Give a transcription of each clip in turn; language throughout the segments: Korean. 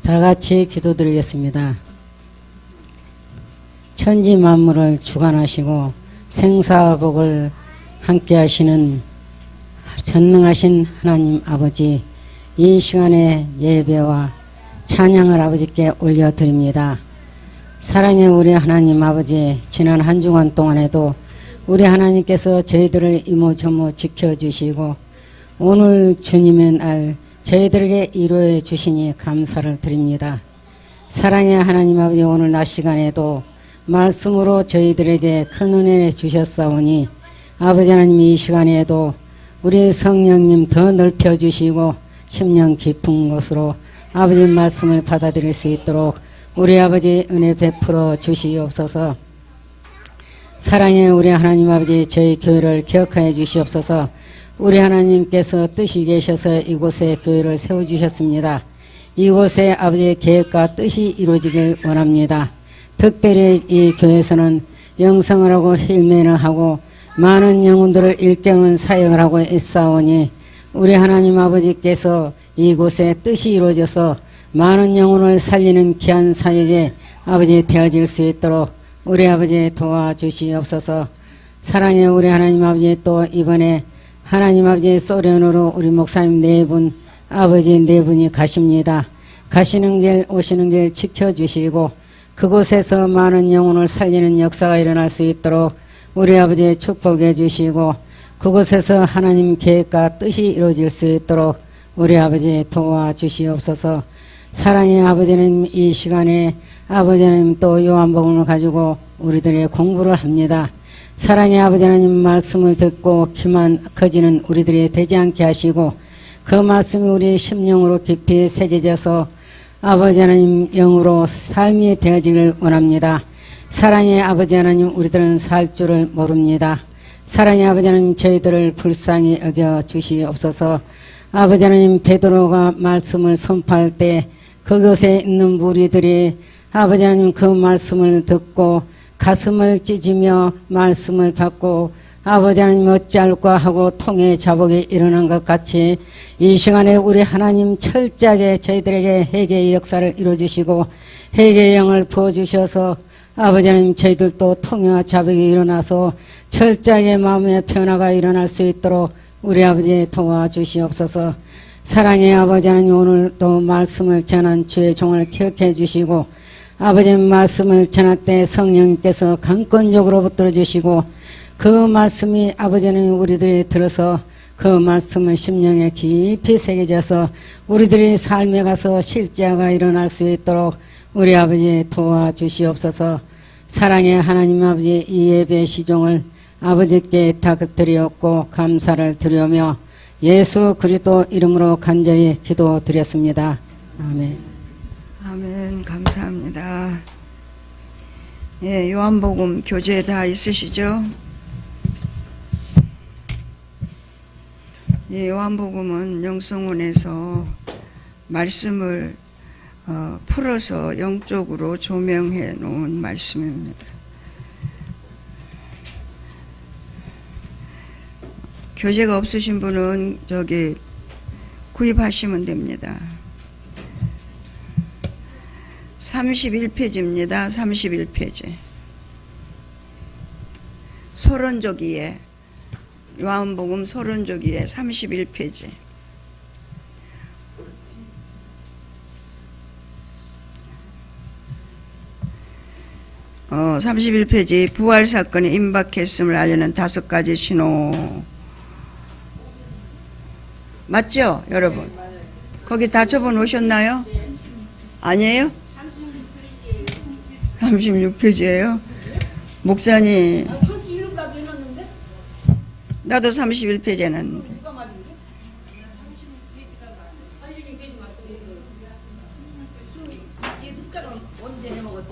다 같이 기도드리겠습니다. 천지 만물을 주관하시고 생사복을 함께 하시는 전능하신 하나님 아버지, 이 시간에 예배와 찬양을 아버지께 올려드립니다. 사랑의 우리 하나님 아버지, 지난 한 주간 동안에도 우리 하나님께서 저희들을 이모저모 지켜주시고 오늘 주님의 날 저희들에게 이루어 주시니 감사를 드립니다. 사랑의 하나님 아버지, 오늘 낮 시간에도 말씀으로 저희들에게 큰 은혜 주셨사오니 아버지 하나님, 이 시간에도 우리 성령님 더 넓혀주시고 심령 깊은 곳으로 아버지 말씀을 받아들일 수 있도록 우리 아버지 은혜 베풀어 주시옵소서. 사랑의 우리 하나님 아버지, 저희 교회를 기억하여 주시옵소서. 우리 하나님께서 뜻이 계셔서 이곳에 교회를 세워주셨습니다. 이곳에 아버지의 계획과 뜻이 이루어지길 원합니다. 특별히 이 교회에서는 영성을 하고 힐맨을 하고 많은 영혼들을 일깨우는 사역을 하고 있사오니 우리 하나님 아버지께서 이곳에 뜻이 이루어져서 많은 영혼을 살리는 귀한 사역에 아버지 되어질 수 있도록 우리 아버지 도와주시옵소서. 사랑의 우리 하나님 아버지, 또 이번에 하나님 아버지 소련으로 우리 목사님 4분, 아버지 4분이 가십니다. 가시는 길 오시는 길 지켜주시고 그곳에서 많은 영혼을 살리는 역사가 일어날 수 있도록 우리 아버지 축복해 주시고 그곳에서 하나님 계획과 뜻이 이루어질 수 있도록 우리 아버지 도와주시옵소서. 사랑의 아버지는 이 시간에 아버지는 또 요한복음을 가지고 우리들의 공부를 합니다. 사랑의 아버지 하나님, 말씀을 듣고 귀만 커지는 우리들이 되지 않게 하시고 그 말씀이 우리 심령으로 깊이 새겨져서 아버지 하나님 영으로 삶이 되어지길 원합니다. 사랑의 아버지 하나님, 우리들은 살 줄을 모릅니다. 사랑의 아버지 하나님, 저희들을 불쌍히 여겨 주시옵소서. 아버지 하나님, 베드로가 말씀을 선포할 때 그곳에 있는 무리들이 아버지 하나님 그 말씀을 듣고 가슴을 찢으며 말씀을 받고 아버지 하나님 어찌할까 하고 통해 자복이 일어난 것 같이 이 시간에 우리 하나님 철저하게 저희들에게 회개의 역사를 이루어주시고 회개의 영을 부어주셔서 아버지 하나님 저희들도 통해와 자복이 일어나서 철저하게 마음의 변화가 일어날 수 있도록 우리 아버지 도와주시옵소서. 사랑의 아버지 하나님, 오늘 또 말씀을 전한 주의 종을 기억해 주시고 아버지 말씀을 전할 때 성령님께서 강권적으로 붙들어 주시고 그 말씀이 아버지는 우리들이 들어서 그 말씀을 심령에 깊이 새겨져서 우리들의 삶에 가서 실제가 일어날 수 있도록 우리 아버지 도와주시옵소서. 사랑의 하나님 아버지, 이 예배 시종을 아버지께 부탁드리었고 감사를 드리며 예수 그리스도 이름으로 간절히 기도드렸습니다. 아멘. 아멘. 감사합니다. 예, 요한복음 교재 다 있으시죠? 예, 요한복음은 영성원에서 말씀을 풀어서 영적으로 조명해 놓은 말씀입니다. 교재가 없으신 분은 저기 구입하시면 됩니다. 31페이지입니다. 31페이지. 서론조기에, 요한복음 서론조기에 31페이지. 어, 31페이지. 부활사건이 임박했음을 알리는 5가지 신호. 맞죠, 여러분? 거기 다 적어 놓으셨나요? 아니에요? 36페이지예요. 목사님, 나도 31페이지 해놨는데.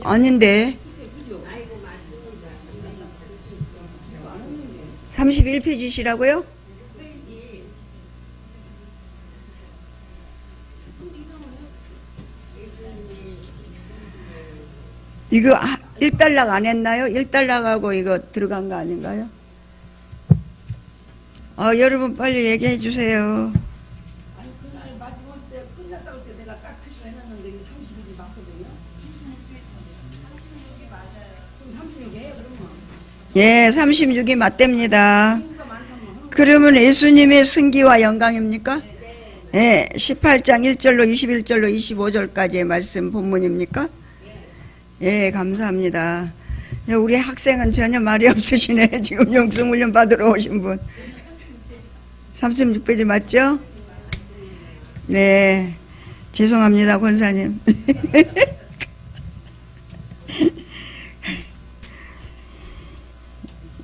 아닌데. 31페이지시라고요? 이거 1달락 안 했나요? 1달락하고 이거 들어간 거 아닌가요? 여러분 빨리 얘기해 주세요. 마지막 때 끝났다고 때 내가 딱 표시를 해놨는데 이게 36이 맞거든요. 36이 맞아요. 그럼 36이에요 그러면? 예, 36이 맞답니다. 그러면 예수님의 승기와 영광입니까? 예, 18장 1절로 21절로 25절까지의 말씀 본문입니까? 예, 감사합니다. 우리 학생은 전혀 말이 없으시네. 지금 영성훈련 받으러 오신 분. 36페이지 맞죠? 네, 죄송합니다 권사님.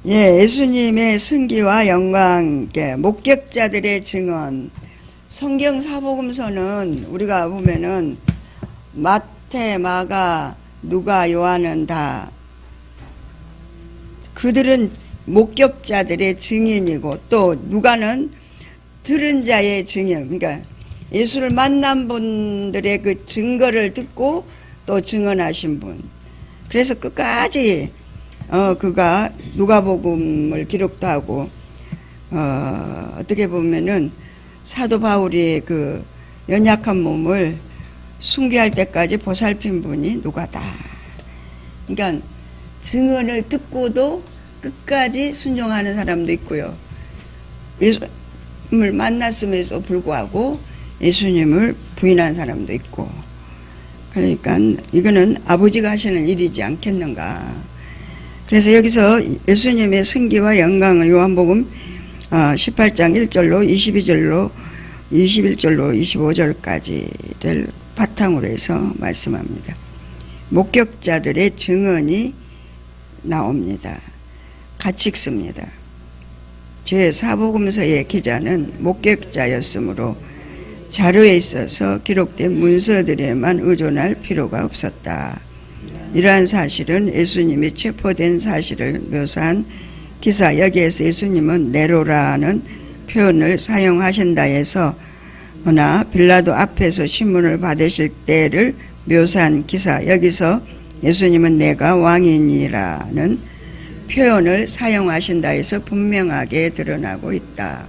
예, 예수님의 승기와 영광, 목격자들의 증언. 성경 사복음서는 우리가 보면은 마태, 마가, 누가, 요한은 다 그들은 목격자들의 증인이고, 또 누가는 들은 자의 증인, 그러니까 예수를 만난 분들의 그 증거를 듣고 또 증언하신 분. 그래서 끝까지 그가 누가복음을 기록도 하고, 어떻게 보면은 사도 바울이 그 연약한 몸을 숭배할 때까지 보살핀 분이 누가다. 그러니까 증언을 듣고도 끝까지 순종하는 사람도 있고요. 예수님을 만났음에도 불구하고 예수님을 부인한 사람도 있고. 그러니까 이거는 아버지가 하시는 일이지 않겠는가. 그래서 여기서 예수님의 승기와 영광을 요한복음 18장 1절로 22절로 21절로 25절까지를 바탕으로 해서 말씀합니다. 목격자들의 증언이 나옵니다. 같이 읽습니다. 제 사복음서의 기자는 목격자였으므로 자료에 있어서 기록된 문서들에만 의존할 필요가 없었다. 이러한 사실은 예수님이 체포된 사실을 묘사한 기사, 여기에서 예수님은 네로라는 표현을 사용하신다 해서 나 빌라도 앞에서 신문을 받으실 때를 묘사한 기사, 여기서 예수님은 내가 왕이니라는 표현을 사용하신다 해서 분명하게 드러나고 있다.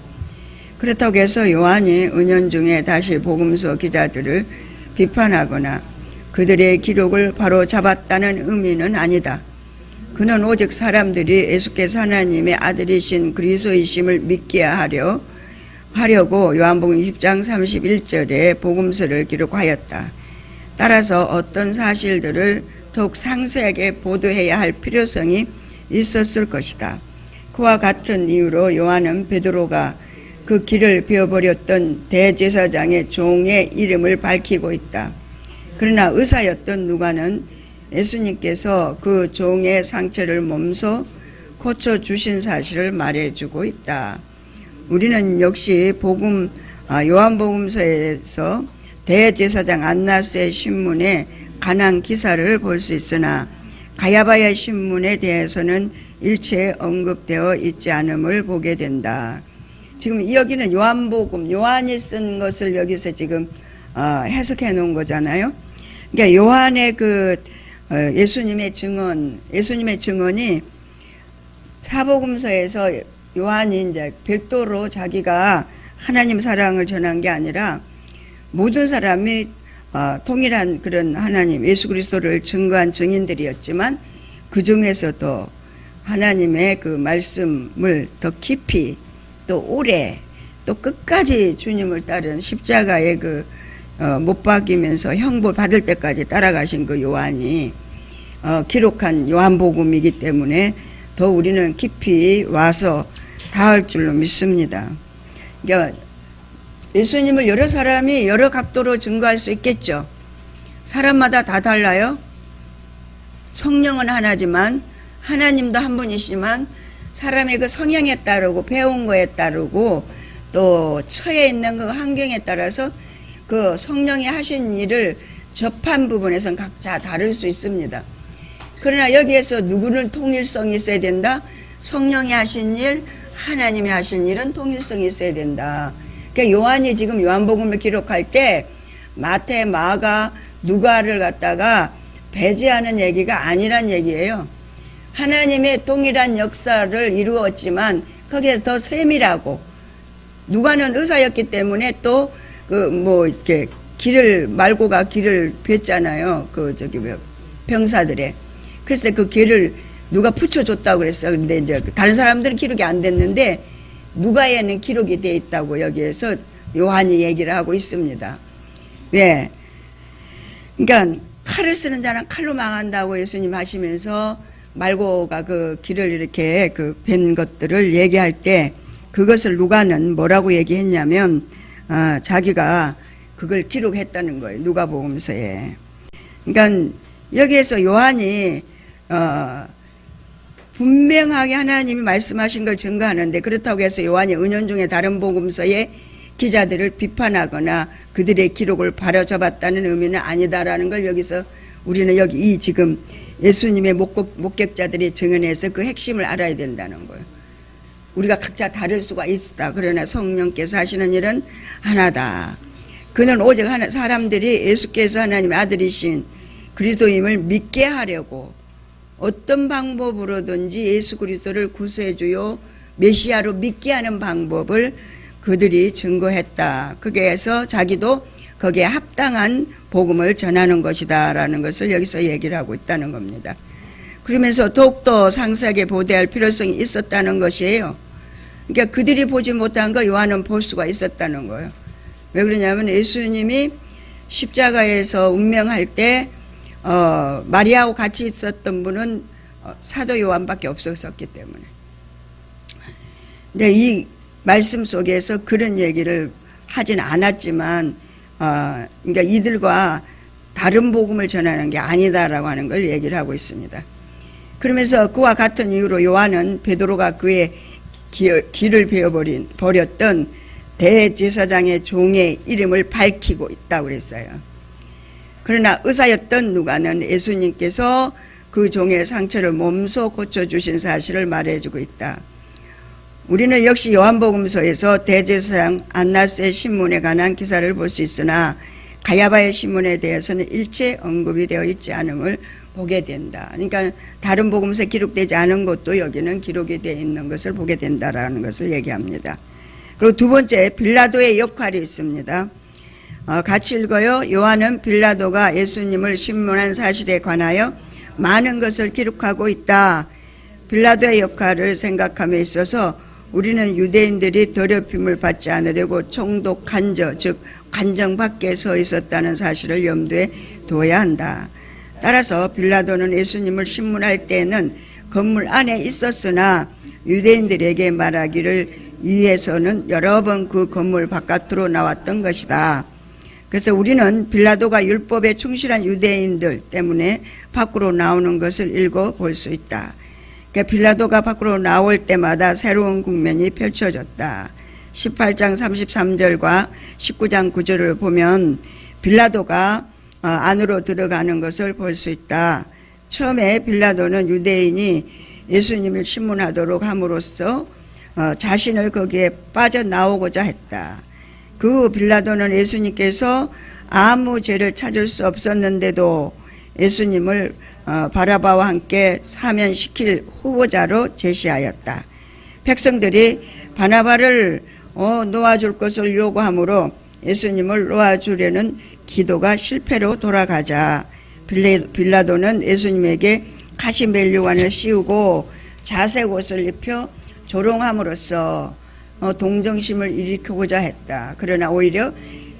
그렇다고 해서 요한이 은연중에 다시 복음서 기자들을 비판하거나 그들의 기록을 바로 잡았다는 의미는 아니다. 그는 오직 사람들이 예수께서 하나님의 아들이신 그리스도이심을 믿게 하려고 요한복음 10장 31절에 복음서를 기록하였다. 따라서 어떤 사실들을 더욱 상세하게 보도해야 할 필요성이 있었을 것이다. 그와 같은 이유로 요한은 베드로가 그 길을 비워버렸던 대제사장의 종의 이름을 밝히고 있다. 그러나 의사였던 누가는 예수님께서 그 종의 상처를 몸소 고쳐주신 사실을 말해주고 있다. 우리는 역시 요한복음서에서 대제사장 안나스의 신문에 관한 기사를 볼 수 있으나 가야바의 신문에 대해서는 일체 언급되어 있지 않음을 보게 된다. 지금 여기는 요한이 쓴 것을 여기서 지금 해석해 놓은 거잖아요. 그러니까 요한의 예수님의 증언이 사복음서에서 요한이 이제 별도로 자기가 하나님 사랑을 전한 게 아니라 모든 사람이 통일한 그런 하나님 예수 그리스도를 증거한 증인들이었지만 그 중에서도 하나님의 그 말씀을 더 깊이 또 오래 또 끝까지 주님을 따른 십자가에 못 박이면서 형벌 받을 때까지 따라가신 그 요한이 기록한 요한복음이기 때문에 더 우리는 깊이 와서 닿을 줄로 믿습니다. 그러니까 예수님을 여러 사람이 여러 각도로 증거할 수 있겠죠. 사람마다 다 달라요. 성령은 하나지만 하나님도 한 분이시지만 사람의 그 성향에 따르고 배운 거에 따르고 또 처해 있는 그 환경에 따라서 그 성령이 하신 일을 접한 부분에선 각자 다를 수 있습니다. 그러나 여기에서 누구는 통일성이 있어야 된다. 성령이 하신 일, 하나님이 하신 일은 통일성이 있어야 된다. 그러니까 요한이 지금 요한복음을 기록할 때 마태, 마가, 누가를 갖다가 배제하는 얘기가 아니란 얘기예요. 하나님의 동일한 역사를 이루었지만 거기에 더 세밀하고 누가는 의사였기 때문에 또 이렇게 말고가 길을 뵀잖아요. 병사들의. 그래서 그 길을 누가 붙여줬다고 그랬어요. 근데 이제 다른 사람들은 기록이 안 됐는데 누가에는 기록이 돼 있다고 여기에서 요한이 얘기를 하고 있습니다. 왜? 그러니까 칼을 쓰는 자는 칼로 망한다고 예수님 하시면서 말고가 그 길을 이렇게 뵌 것들을 얘기할 때 그것을 누가는 뭐라고 얘기했냐면 자기가 그걸 기록했다는 거예요. 누가복음서에. 그러니까 여기에서 요한이 분명하게 하나님이 말씀하신 걸 증거하는데 그렇다고 해서 요한이 은연중에 다른 복음서에 기자들을 비판하거나 그들의 기록을 바로잡았다는 의미는 아니다라는 걸 여기서 우리는 이 지금 예수님의 목격자들이 증언해서 그 핵심을 알아야 된다는 거예요. 우리가 각자 다를 수가 있다. 그러나 성령께서 하시는 일은 하나다. 그는 오직 사람들이 예수께서 하나님의 아들이신 그리스도임을 믿게 하려고 어떤 방법으로든지 예수 그리스도를 구세주요 메시아로 믿게 하는 방법을 그들이 증거했다. 거기에서 자기도 거기에 합당한 복음을 전하는 것이다 라는 것을 여기서 얘기를 하고 있다는 겁니다. 그러면서 더욱더 상세하게 보도할 필요성이 있었다는 것이에요. 그러니까 그들이 보지 못한 거 요한은 볼 수가 있었다는 거예요. 왜 그러냐면 예수님이 십자가에서 운명할 때 마리아하고 같이 있었던 분은 사도 요한밖에 없었기 때문에. 근데 이 말씀 속에서 그런 얘기를 하진 않았지만 그러니까 이들과 다른 복음을 전하는 게 아니다라고 하는 걸 얘기를 하고 있습니다. 그러면서 그와 같은 이유로 요한은 베드로가 그의 길을 버렸던 대제사장의 종의 이름을 밝히고 있다고 그랬어요. 그러나 의사였던 누가는 예수님께서 그 종의 상처를 몸소 고쳐주신 사실을 말해주고 있다. 우리는 역시 요한복음서에서 대제사장 안나스의 신문에 관한 기사를 볼 수 있으나 가야바의 신문에 대해서는 일체 언급이 되어 있지 않음을 보게 된다. 그러니까 다른 복음서에 기록되지 않은 것도 여기는 기록이 되어 있는 것을 보게 된다라는 것을 얘기합니다. 그리고 두 번째, 빌라도의 역할이 있습니다. 같이 읽어요. 요한은 빌라도가 예수님을 신문한 사실에 관하여 많은 것을 기록하고 있다. 빌라도의 역할을 생각함에 있어서 우리는 유대인들이 더럽힘을 받지 않으려고 총독 간저, 즉 관정 밖에 서 있었다는 사실을 염두에 둬야 한다. 따라서 빌라도는 예수님을 신문할 때는 건물 안에 있었으나 유대인들에게 말하기를 위해서는 여러 번 그 건물 바깥으로 나왔던 것이다. 그래서 우리는 빌라도가 율법에 충실한 유대인들 때문에 밖으로 나오는 것을 읽어볼 수 있다. 그러니까 빌라도가 밖으로 나올 때마다 새로운 국면이 펼쳐졌다. 18장 33절과 19장 9절을 보면 빌라도가 안으로 들어가는 것을 볼 수 있다. 처음에 빌라도는 유대인이 예수님을 신문하도록 함으로써 자신을 거기에 빠져나오고자 했다. 그 빌라도는 예수님께서 아무 죄를 찾을 수 없었는데도 예수님을 바라바와 함께 사면시킬 후보자로 제시하였다. 백성들이 바나바를 놓아줄 것을 요구하므로 예수님을 놓아주려는 기도가 실패로 돌아가자 빌라도는 예수님에게 가시멜류관을 씌우고 자색 옷을 입혀 조롱함으로써 동정심을 일으키고자 했다. 그러나 오히려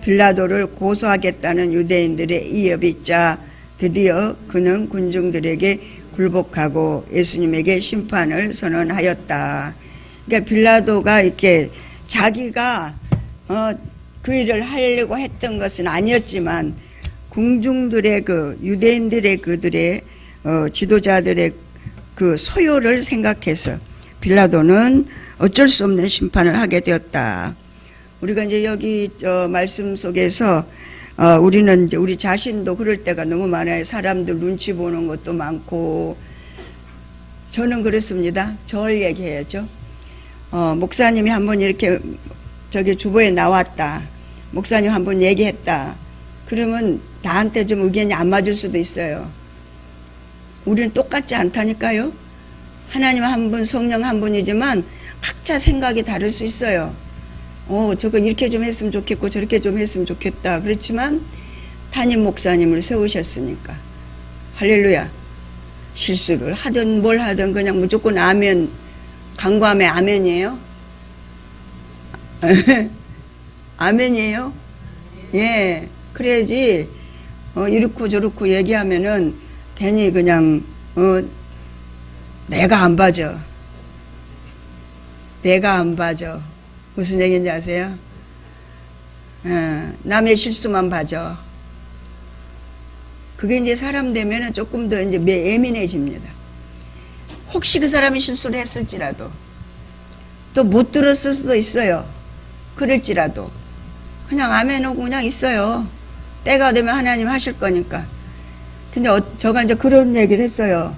빌라도를 고소하겠다는 유대인들의 이협이 있자 드디어 그는 군중들에게 굴복하고 예수님에게 심판을 선언하였다. 그러니까 빌라도가 이렇게 자기가 그 일을 하려고 했던 것은 아니었지만 군중들의 유대인들의 그들의 지도자들의 그 소요를 생각해서 빌라도는 어쩔 수 없는 심판을 하게 되었다. 우리가 이제 여기 말씀 속에서 우리는 이제 우리 자신도 그럴 때가 너무 많아요. 사람들 눈치 보는 것도 많고. 저는 그렇습니다. 저를 얘기해야죠. 목사님이 한번 이렇게 주보에 나왔다. 목사님 한번 얘기했다. 그러면 나한테 좀 의견이 안 맞을 수도 있어요. 우리는 똑같지 않다니까요. 하나님 한 분, 성령 한 분이지만 각자 생각이 다를 수 있어요. 저거 이렇게 좀 했으면 좋겠고 저렇게 좀 했으면 좋겠다. 그렇지만 담임 목사님을 세우셨으니까 할렐루야. 실수를 하든 뭘 하든 그냥 무조건 아멘, 간구하면 아멘이에요. 아멘이에요. 예, 그래야지 이렇고 저렇고 얘기하면은 괜히 그냥 내가 안 봐줘. 내가 안 봐줘. 무슨 얘기인지 아세요? 남의 실수만 봐줘. 그게 이제 사람 되면은 조금 더 이제 예민해집니다. 혹시 그 사람이 실수를 했을지라도 또 못 들었을 수도 있어요. 그럴지라도 그냥 아멘 하고 그냥 있어요. 때가 되면 하나님 하실 거니까. 근데 저가 이제 그런 얘기를 했어요.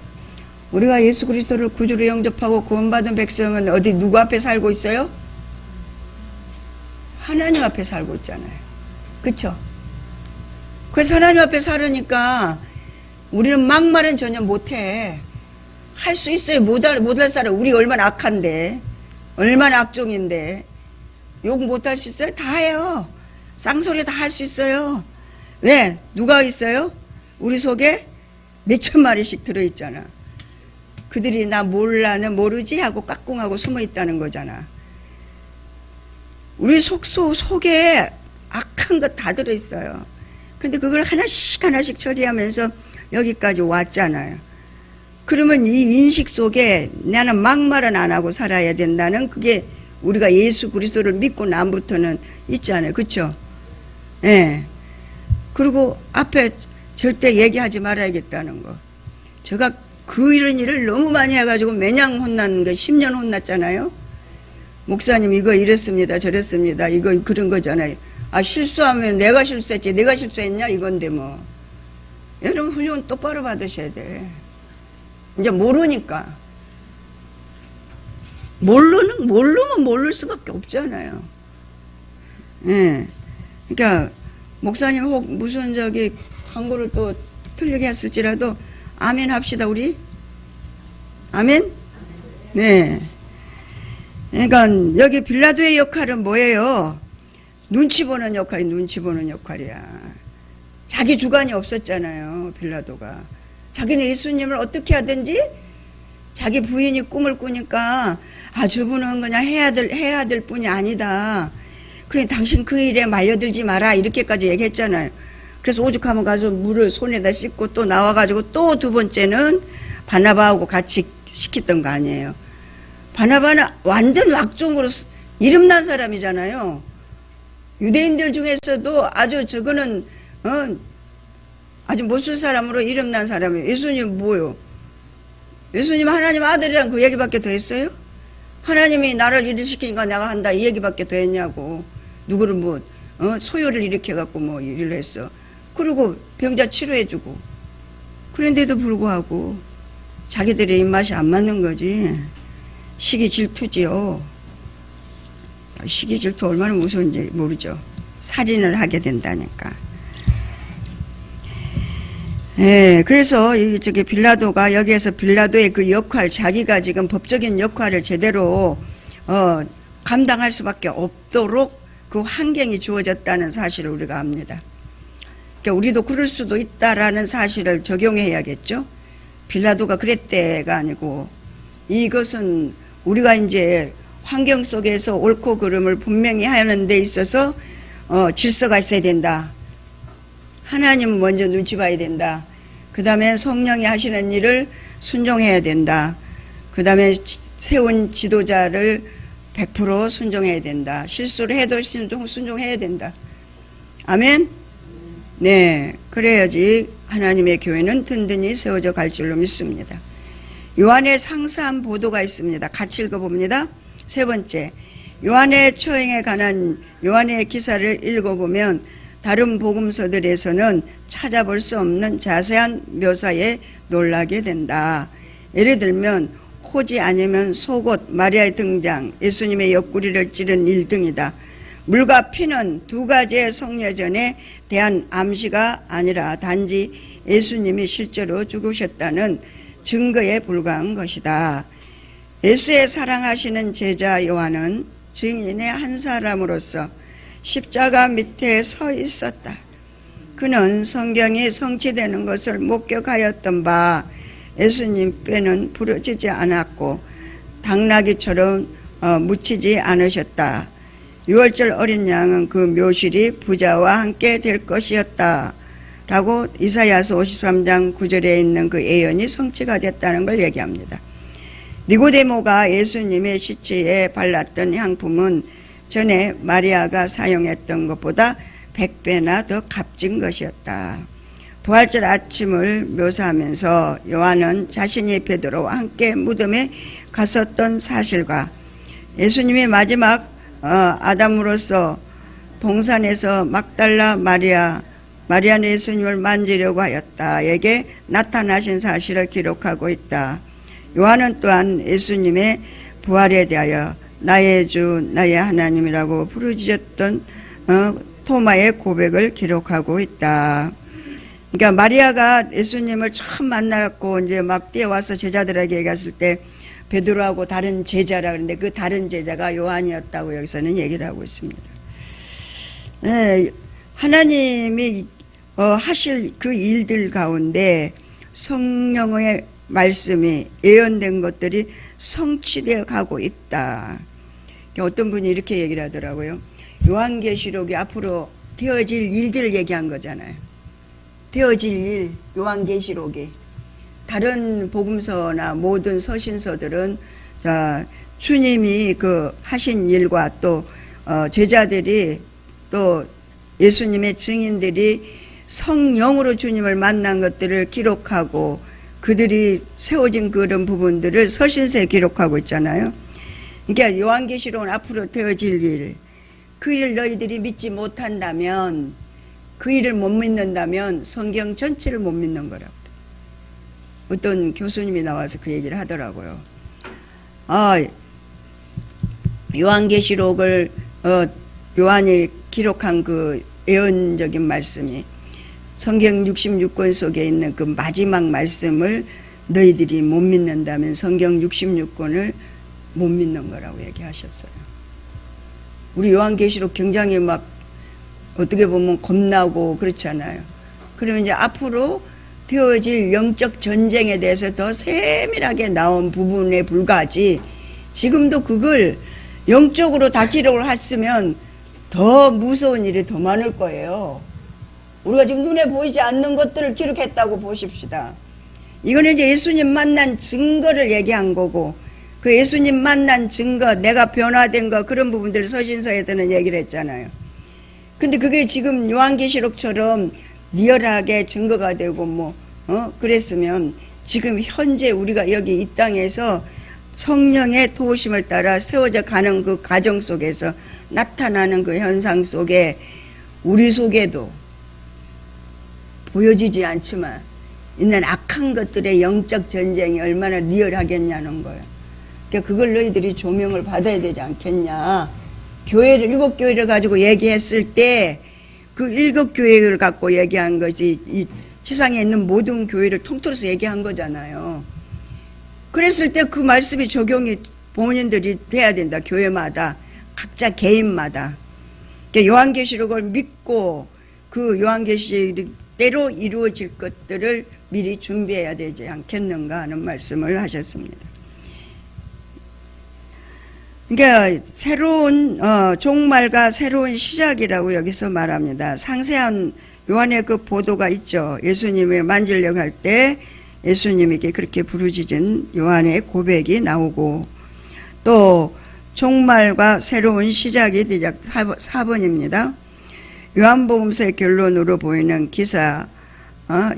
우리가 예수 그리스도를 구주로 영접하고 구원받은 백성은 어디 누구 앞에 살고 있어요? 하나님 앞에 살고 있잖아요. 그쵸? 그래서 하나님 앞에 살으니까 우리는 막말은 전혀 못해. 할 수 있어요. 못할 사람. 우리 얼마나 악한데, 얼마나 악종인데 욕 못할 수 있어요? 다 해요. 쌍소리 다 할 수 있어요. 왜? 누가 있어요? 우리 속에 몇천 마리씩 들어있잖아. 그들이 나 몰라, 나 모르지 하고 깍꿍하고 숨어 있다는 거잖아. 우리 속에 악한 것 다 들어있어요. 근데 그걸 하나씩 처리하면서 여기까지 왔잖아요. 그러면 이 인식 속에 나는 막말은 안 하고 살아야 된다는 그게 우리가 예수 그리스도를 믿고 남부터는 있잖아요. 그쵸? 예. 그리고 앞에 절대 얘기하지 말아야겠다는 거. 제가 이런 일을 너무 많이 해가지고 매년 혼난 거 10년 혼났잖아요. 목사님 이거 이랬습니다. 저랬습니다. 이거 그런 거잖아요. 실수하면 내가 실수했지. 내가 실수했냐 이건데 뭐. 여러분 훈련 똑바로 받으셔야 돼. 이제 모르니까. 모르면 모를 수밖에 없잖아요. 예. 그러니까 목사님 혹 무슨 광고를 또 틀리게 했을지라도 아멘 합시다 우리. 아멘? 네. 그러니까 여기 빌라도의 역할은 뭐예요? 눈치 보는 역할이야. 자기 주관이 없었잖아요. 빌라도가. 자기는 예수님을 어떻게 하든지 자기 부인이 꿈을 꾸니까 저분은 그냥 해야 될 뿐이 아니다. 그래 당신 그 일에 말려들지 마라 이렇게까지 얘기했잖아요. 그래서 오죽하면 가서 물을 손에다 씻고 또 나와가지고 또 두 번째는 바나바하고 같이 시켰던 거 아니에요. 바나바는 완전 왁종으로 이름난 사람이잖아요. 유대인들 중에서도 아주 저거는 아주 못쓸 사람으로 이름난 사람이에요. 예수님 뭐요? 예수님 하나님 아들이란 그 얘기밖에 더 했어요? 하나님이 나를 일시키니까 내가 한다 이 얘기밖에 더 했냐고. 누구를 소요를 일으켜갖고 일을 했어. 그리고 병자 치료해주고. 그런데도 불구하고 자기들의 입맛이 안 맞는 거지. 시기 질투지요. 시기 질투 얼마나 무서운지 모르죠. 살인을 하게 된다니까. 예, 그래서 빌라도가 여기에서 빌라도의 그 역할, 자기가 지금 법적인 역할을 제대로 감당할 수밖에 없도록 그 환경이 주어졌다는 사실을 우리가 압니다. 그러니까 우리도 그럴 수도 있다라는 사실을 적용해야겠죠. 빌라도가 그랬대가 아니고 이것은 우리가 이제 환경 속에서 옳고 그름을 분명히 하는 데 있어서 질서가 있어야 된다. 하나님 먼저 눈치 봐야 된다. 그 다음에 성령이 하시는 일을 순종해야 된다. 그 다음에 세운 지도자를 100% 순종해야 된다. 실수를 해도 순종해야 된다. 아멘? 네, 그래야지 하나님의 교회는 든든히 세워져 갈 줄로 믿습니다. 요한의 상세한 보도가 있습니다. 같이 읽어봅니다. 세 번째, 요한의 처형에 관한 요한의 기사를 읽어보면 다른 복음서들에서는 찾아볼 수 없는 자세한 묘사에 놀라게 된다. 예를 들면 호지 아니면 속옷, 마리아의 등장, 예수님의 옆구리를 찌른 일 등이다. 물과 피는 두 가지의 성례전에 대한 암시가 아니라 단지 예수님이 실제로 죽으셨다는 증거에 불과한 것이다. 예수의 사랑하시는 제자 요한은 증인의 한 사람으로서 십자가 밑에 서 있었다. 그는 성경이 성취되는 것을 목격하였던 바 예수님 뼈는 부러지지 않았고 당나귀처럼 묻히지 않으셨다. 6월절 어린 양은 그 묘실이 부자와 함께 될 것이었다. 라고 이사야서 53장 9절에 있는 그 예언이 성취가 됐다는 걸 얘기합니다. 니고데모가 예수님의 시체에 발랐던 향품은 전에 마리아가 사용했던 것보다 100배나 더 값진 것이었다. 부활절 아침을 묘사하면서 요한은 자신이 베드로와 함께 무덤에 갔었던 사실과 예수님이 마지막 아담으로서 동산에서 막달라 마리아는 예수님을 만지려고 하였다에게 나타나신 사실을 기록하고 있다. 요한은 또한 예수님의 부활에 대하여 나의 주 나의 하나님이라고 부르짖었던 토마의 고백을 기록하고 있다. 그러니까 마리아가 예수님을 처음 만나고 이제 막 뛰어와서 제자들에게 얘기했을 때 베드로하고 다른 제자라 그러는데 그 다른 제자가 요한이었다고 여기서는 얘기를 하고 있습니다. 네, 하나님이 하실 그 일들 가운데 성령의 말씀이 예언된 것들이 성취되어 가고 있다. 어떤 분이 이렇게 얘기를 하더라고요. 요한계시록이 앞으로 되어질 일들을 얘기한 거잖아요. 되어질 일, 요한계시록이. 다른 복음서나 모든 서신서들은 주님이 그 하신 일과 또 제자들이 또 예수님의 증인들이 성령으로 주님을 만난 것들을 기록하고 그들이 세워진 그런 부분들을 서신서에 기록하고 있잖아요. 그러니까 요한계시록은 앞으로 되어질 일, 그 일을 너희들이 믿지 못한다면, 그 일을 못 믿는다면 성경 전체를 못 믿는 거라고. 어떤 교수님이 나와서 그 얘기를 하더라고요. 요한계시록을 요한이 기록한 그 예언적인 말씀이 성경 66권 속에 있는 그 마지막 말씀을 너희들이 못 믿는다면 성경 66권을 못 믿는 거라고 얘기하셨어요. 우리 요한계시록 굉장히 막 어떻게 보면 겁나고 그렇잖아요. 그러면 이제 앞으로 되어질 영적 전쟁에 대해서 더 세밀하게 나온 부분에 불과하지, 지금도 그걸 영적으로 다 기록을 했으면 더 무서운 일이 더 많을 거예요. 우리가 지금 눈에 보이지 않는 것들을 기록했다고 보십시다. 이거는 이제 예수님 만난 증거를 얘기한 거고, 그 예수님 만난 증거, 내가 변화된 거, 그런 부분들을 서신서에서는 얘기를 했잖아요. 근데 그게 지금 요한계시록처럼 리얼하게 증거가 되고 그랬으면 지금 현재 우리가 여기 이 땅에서 성령의 도우심을 따라 세워져 가는 그 과정 속에서 나타나는 그 현상 속에 우리 속에도 보여지지 않지만 있는 악한 것들의 영적 전쟁이 얼마나 리얼하겠냐는 거예요. 그러니까 그걸 너희들이 조명을 받아야 되지 않겠냐. 교회를, 7교회를 가지고 얘기했을 때 그 7교회를 갖고 얘기한 것이 이 세상에 있는 모든 교회를 통틀어서 얘기한 거잖아요. 그랬을 때 그 말씀이 적용이 본인들이 돼야 된다. 교회마다, 각자 개인마다. 그러니까 요한계시록을 믿고 그 요한계시록대로 이루어질 것들을 미리 준비해야 되지 않겠는가 하는 말씀을 하셨습니다. 그러니까 새로운 종말과 새로운 시작이라고 여기서 말합니다. 상세한 요한의 그 보도가 있죠. 예수님을 만지려고 할 때 예수님에게 그렇게 부르짖은 요한의 고백이 나오고, 또 종말과 새로운 시작이 대략 4번입니다. 요한복음서의 결론으로 보이는 기사,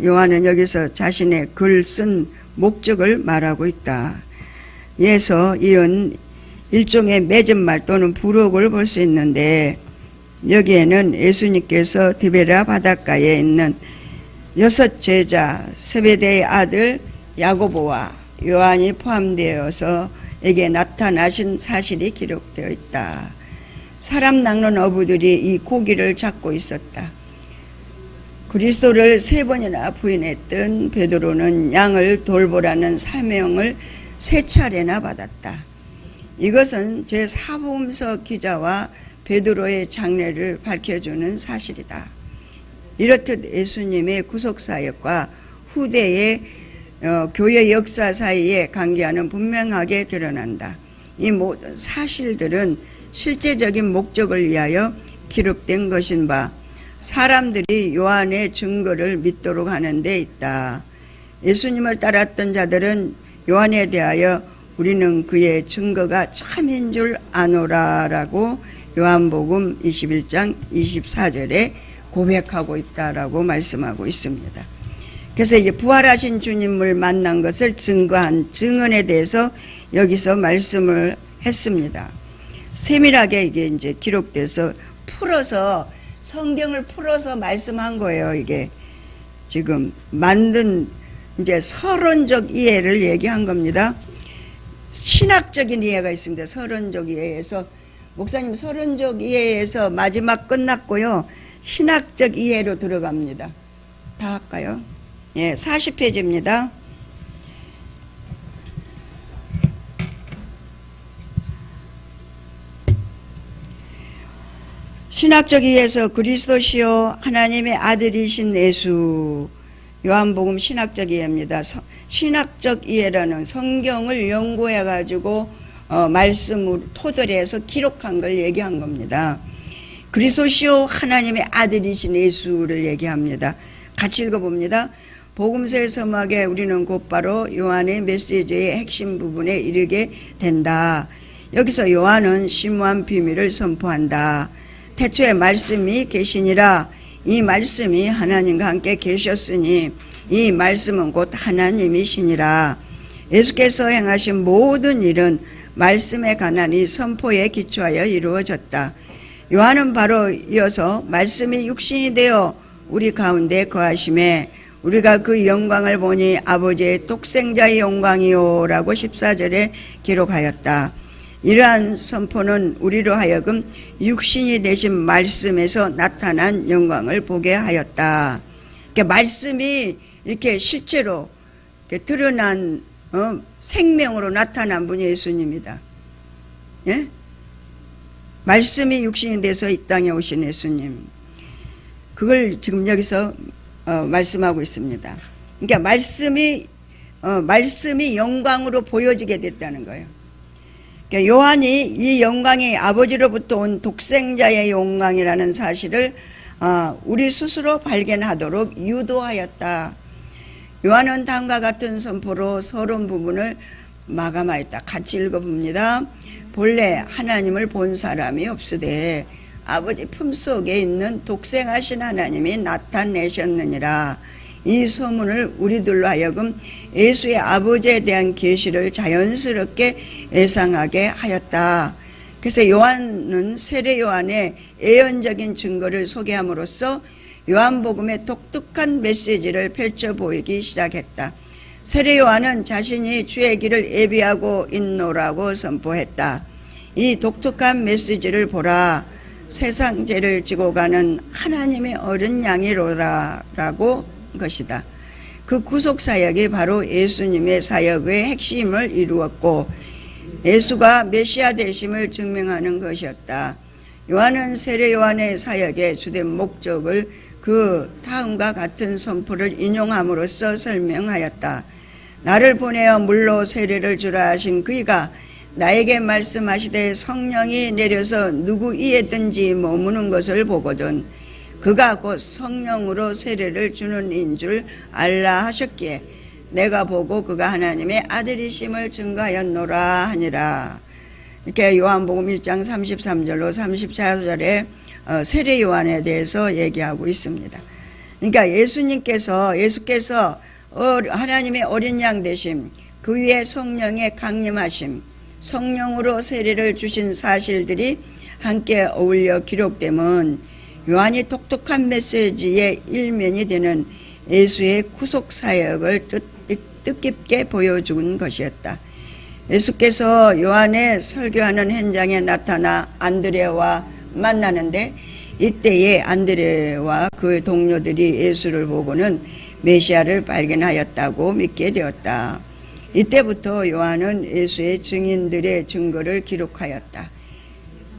요한은 여기서 자신의 글 쓴 목적을 말하고 있다. 이에서 이은 일종의 맺은말 또는 부록을 볼 수 있는데, 여기에는 예수님께서 디베라 바닷가에 있는 6 제자 세베대의 아들 야고보와 요한이 포함되어서 에게 나타나신 사실이 기록되어 있다. 사람 낚는 어부들이 이 고기를 잡고 있었다. 그리스도를 3번이나 부인했던 베드로는 양을 돌보라는 사명을 3차례나 받았다. 이것은 제4복음서 기자와 베드로의 장례를 밝혀주는 사실이다. 이렇듯 예수님의 구속사역과 후대의 교회 역사 사이의 관계는 분명하게 드러난다. 이 모든 사실들은 실제적인 목적을 위하여 기록된 것인 바 사람들이 요한의 증거를 믿도록 하는 데 있다. 예수님을 따랐던 자들은 요한에 대하여 우리는 그의 증거가 참인 줄 아노라 라고 요한복음 21장 24절에 고백하고 있다라고 말씀하고 있습니다. 그래서 이제 부활하신 주님을 만난 것을 증거한 증언에 대해서 여기서 말씀을 했습니다. 세밀하게 이게 이제 기록돼서 풀어서 성경을 풀어서 말씀한 거예요. 이게 지금 만든 이제 서론적 이해를 얘기한 겁니다. 신학적인 이해가 있습니다. 서론적 이해에서 목사님 서론적 이해에서 마지막 끝났고요. 신학적 이해로 들어갑니다. 다 할까요? 예, 40페이지입니다. 신학적 이해에서 그리스도시요 하나님의 아들이신 예수. 요한복음 신학적 이해입니다. 신학적 이해라는 성경을 연구해 가지고 말씀을 토대로 기록한 걸 얘기한 겁니다. 그리스도시요 하나님의 아들이신 예수를 얘기합니다. 같이 읽어봅니다. 복음서의 서막에 우리는 곧바로 요한의 메시지의 핵심 부분에 이르게 된다. 여기서 요한은 심오한 비밀을 선포한다. 태초에 말씀이 계시니라. 이 말씀이 하나님과 함께 계셨으니 이 말씀은 곧 하나님이시니라. 예수께서 행하신 모든 일은 말씀에 관한 이 선포에 기초하여 이루어졌다. 요한은 바로 이어서 말씀이 육신이 되어 우리 가운데 거하심에 우리가 그 영광을 보니 아버지의 독생자의 영광이요 라고 14절에 기록하였다. 이러한 선포는 우리로 하여금 육신이 되신 말씀에서 나타난 영광을 보게 하였다. 그러니까 말씀이 이렇게 실제로 이렇게 드러난 생명으로 나타난 분이 예수님이다. 예? 말씀이 육신이 돼서 이 땅에 오신 예수님. 그걸 지금 여기서 말씀하고 있습니다. 그러니까 말씀이 영광으로 보여지게 됐다는 거예요. 그러니까 요한이 이 영광이 아버지로부터 온 독생자의 영광이라는 사실을 우리 스스로 발견하도록 유도하였다. 요한은 다음과 같은 선포로 서론 부분을 마감하였다. 같이 읽어봅니다. 본래 하나님을 본 사람이 없으되 아버지 품속에 있는 독생하신 하나님이 나타내셨느니라. 이 소문을 우리들로 하여금 예수의 아버지에 대한 계시를 자연스럽게 예상하게 하였다. 그래서 요한은 세례 요한의 예언적인 증거를 소개함으로써 요한복음의 독특한 메시지를 펼쳐 보이기 시작했다. 세례 요한은 자신이 주의 길을 예비하고 있노라고 선포했다. 이 독특한 메시지를 보라. 세상 죄를 지고 가는 하나님의 어린 양이로라 라고 것이다. 그 구속 사역이 바로 예수님의 사역의 핵심을 이루었고 예수가 메시아 되심을 증명하는 것이었다. 요한은 세례 요한의 사역의 주된 목적을 그 다음과 같은 선포를 인용함으로써 설명하였다. 나를 보내어 물로 세례를 주라 하신 그이가 나에게 말씀하시되 성령이 내려서 누구 이에든지 머무는 것을 보거든 그가 곧 성령으로 세례를 주는 인 줄 알라 하셨기에 내가 보고 그가 하나님의 아들이심을 증거하였노라 하니라. 이렇게 요한복음 1장 33절로 34절에 세례 요한에 대해서 얘기하고 있습니다. 그러니까 예수께서 하나님의 어린 양 되심, 그 위에 성령의 강림하심, 성령으로 세례를 주신 사실들이 함께 어울려 기록됨은 요한이 독특한 메시지의 일면이 되는 예수의 구속 사역을 뜻깊게 보여준 것이었다. 예수께서 요한의 설교하는 현장에 나타나 안드레와 만나는데 이때에 안드레와 그 동료들이 예수를 보고는 메시아를 발견하였다고 믿게 되었다. 이때부터 요한은 예수의 증인들의 증거를 기록하였다.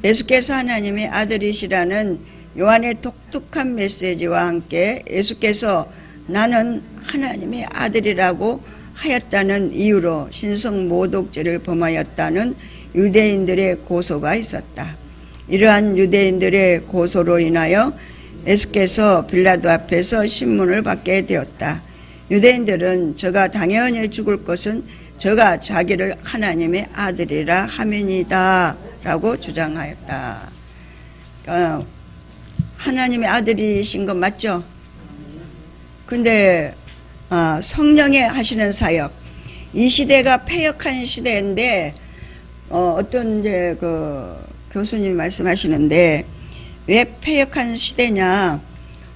예수께서 하나님의 아들이시라는 요한의 독특한 메시지와 함께 예수께서 나는 하나님의 아들이라고 하였다는 이유로 신성모독죄를 범하였다는 유대인들의 고소가 있었다. 이러한 유대인들의 고소로 인하여 예수께서 빌라도 앞에서 신문을 받게 되었다. 유대인들은 저가 당연히 죽을 것은 저가 자기를 하나님의 아들이라 함이니이다 라고 주장하였다. 하나님의 아들이신 건 맞죠? 근데 성령의 하시는 사역, 이 시대가 패역한 시대인데 어떤 이제 그 교수님이 말씀하시는데 왜 패역한 시대냐?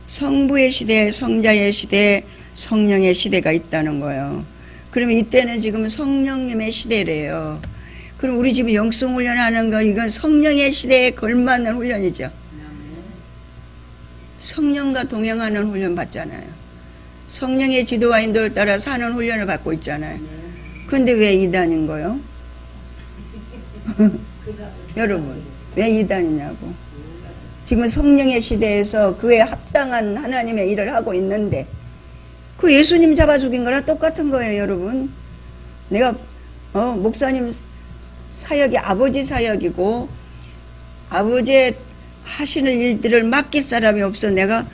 성부의 시대, 성자의 시대, 성령의 시대가 있다는 거예요. 그러면 이때는 지금 성령님의 시대래요. 그럼 우리 지금 영성 훈련하는 거 이건 성령의 시대에 걸맞는 훈련이죠. 성령과 동행하는 훈련 받잖아요. 성령의 지도와 인도를 따라 사는 훈련을 받고 있잖아요. 근데 왜 이단인 거요? 여러분, 왜 이단이냐고. 지금 성령의 시대에서 그에 합당한 하나님의 일을 하고 있는데 그 예수님 잡아 죽인 거랑 똑같은 거예요, 여러분. 내가 목사님 사역이 아버지 사역이고 아버지의 하시는 일들을 맡길 사람이 없어. 내가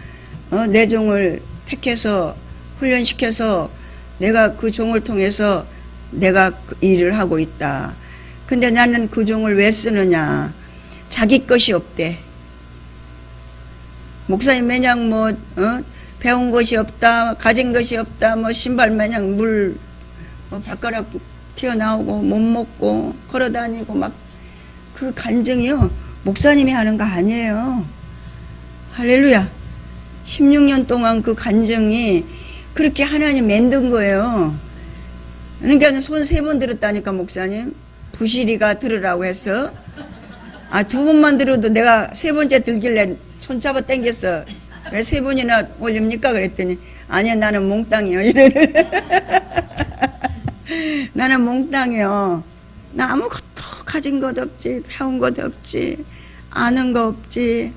내 종을 택해서 훈련시켜서 내가 그 종을 통해서 내가 그 일을 하고 있다. 근데 나는 그 종을 왜 쓰느냐? 자기 것이 없대. 목사님 매냥 배운 것이 없다, 가진 것이 없다, 신발 매냥 물 발가락 튀어나오고 못 먹고 걸어다니고 막 그 간증이요 목사님이 하는 거 아니에요. 할렐루야. 16년 동안 그 간증이 그렇게 하나님 만든 거예요. 그러니까 손 3번 들었다니까 목사님. 부시리가 들으라고 해서 2번만 들어도 내가 3번째 들길래 손 잡아 당겼어. 왜 3번이나 올립니까? 그랬더니 아니야 나는 몽땅이요. 나는 몽땅이요. 나 아무것도 가진 것 없지, 배운 것 없지, 아는 거 없지.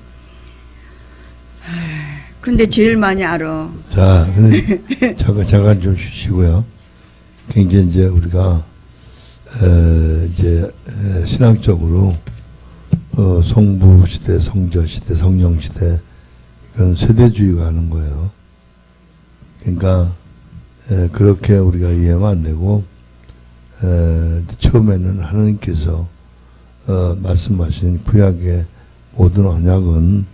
근데 제일 많이 알아. 자, 근데 잠깐 좀 쉬시고요. 굉장히 이제 우리가 신앙적으로 성부 시대, 성자 시대, 성령 시대 이건 세대주의가 하는 거예요. 그러니까 그렇게 우리가 이해하면 안 되고 처음에는 하나님께서 말씀하신 구약의 모든 언약은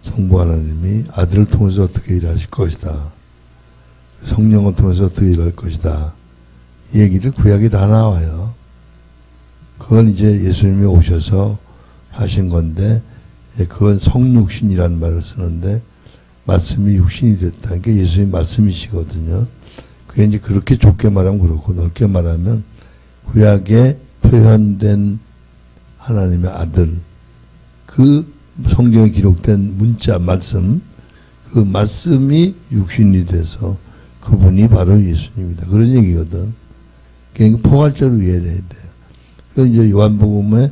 성부 하나님이 아들을 통해서 어떻게 일하실 것이다. 성령을 통해서 어떻게 일할 것이다. 이 얘기를 구약에 다 나와요. 그건 이제 예수님이 오셔서 하신 건데 그건 성육신이라는 말을 쓰는데 말씀이 육신이 됐다. 그러니까 예수님이 말씀이시거든요. 그게 이제 그렇게 좁게 말하면 그렇고 넓게 말하면 구약에 표현된 하나님의 아들 그 성경에 기록된 문자 말씀 그 말씀이 육신이 돼서 그분이 바로 예수님이다. 그런 얘기거든. 그러니까 포괄적으로 이해해야 돼요. 그 이제 요한복음에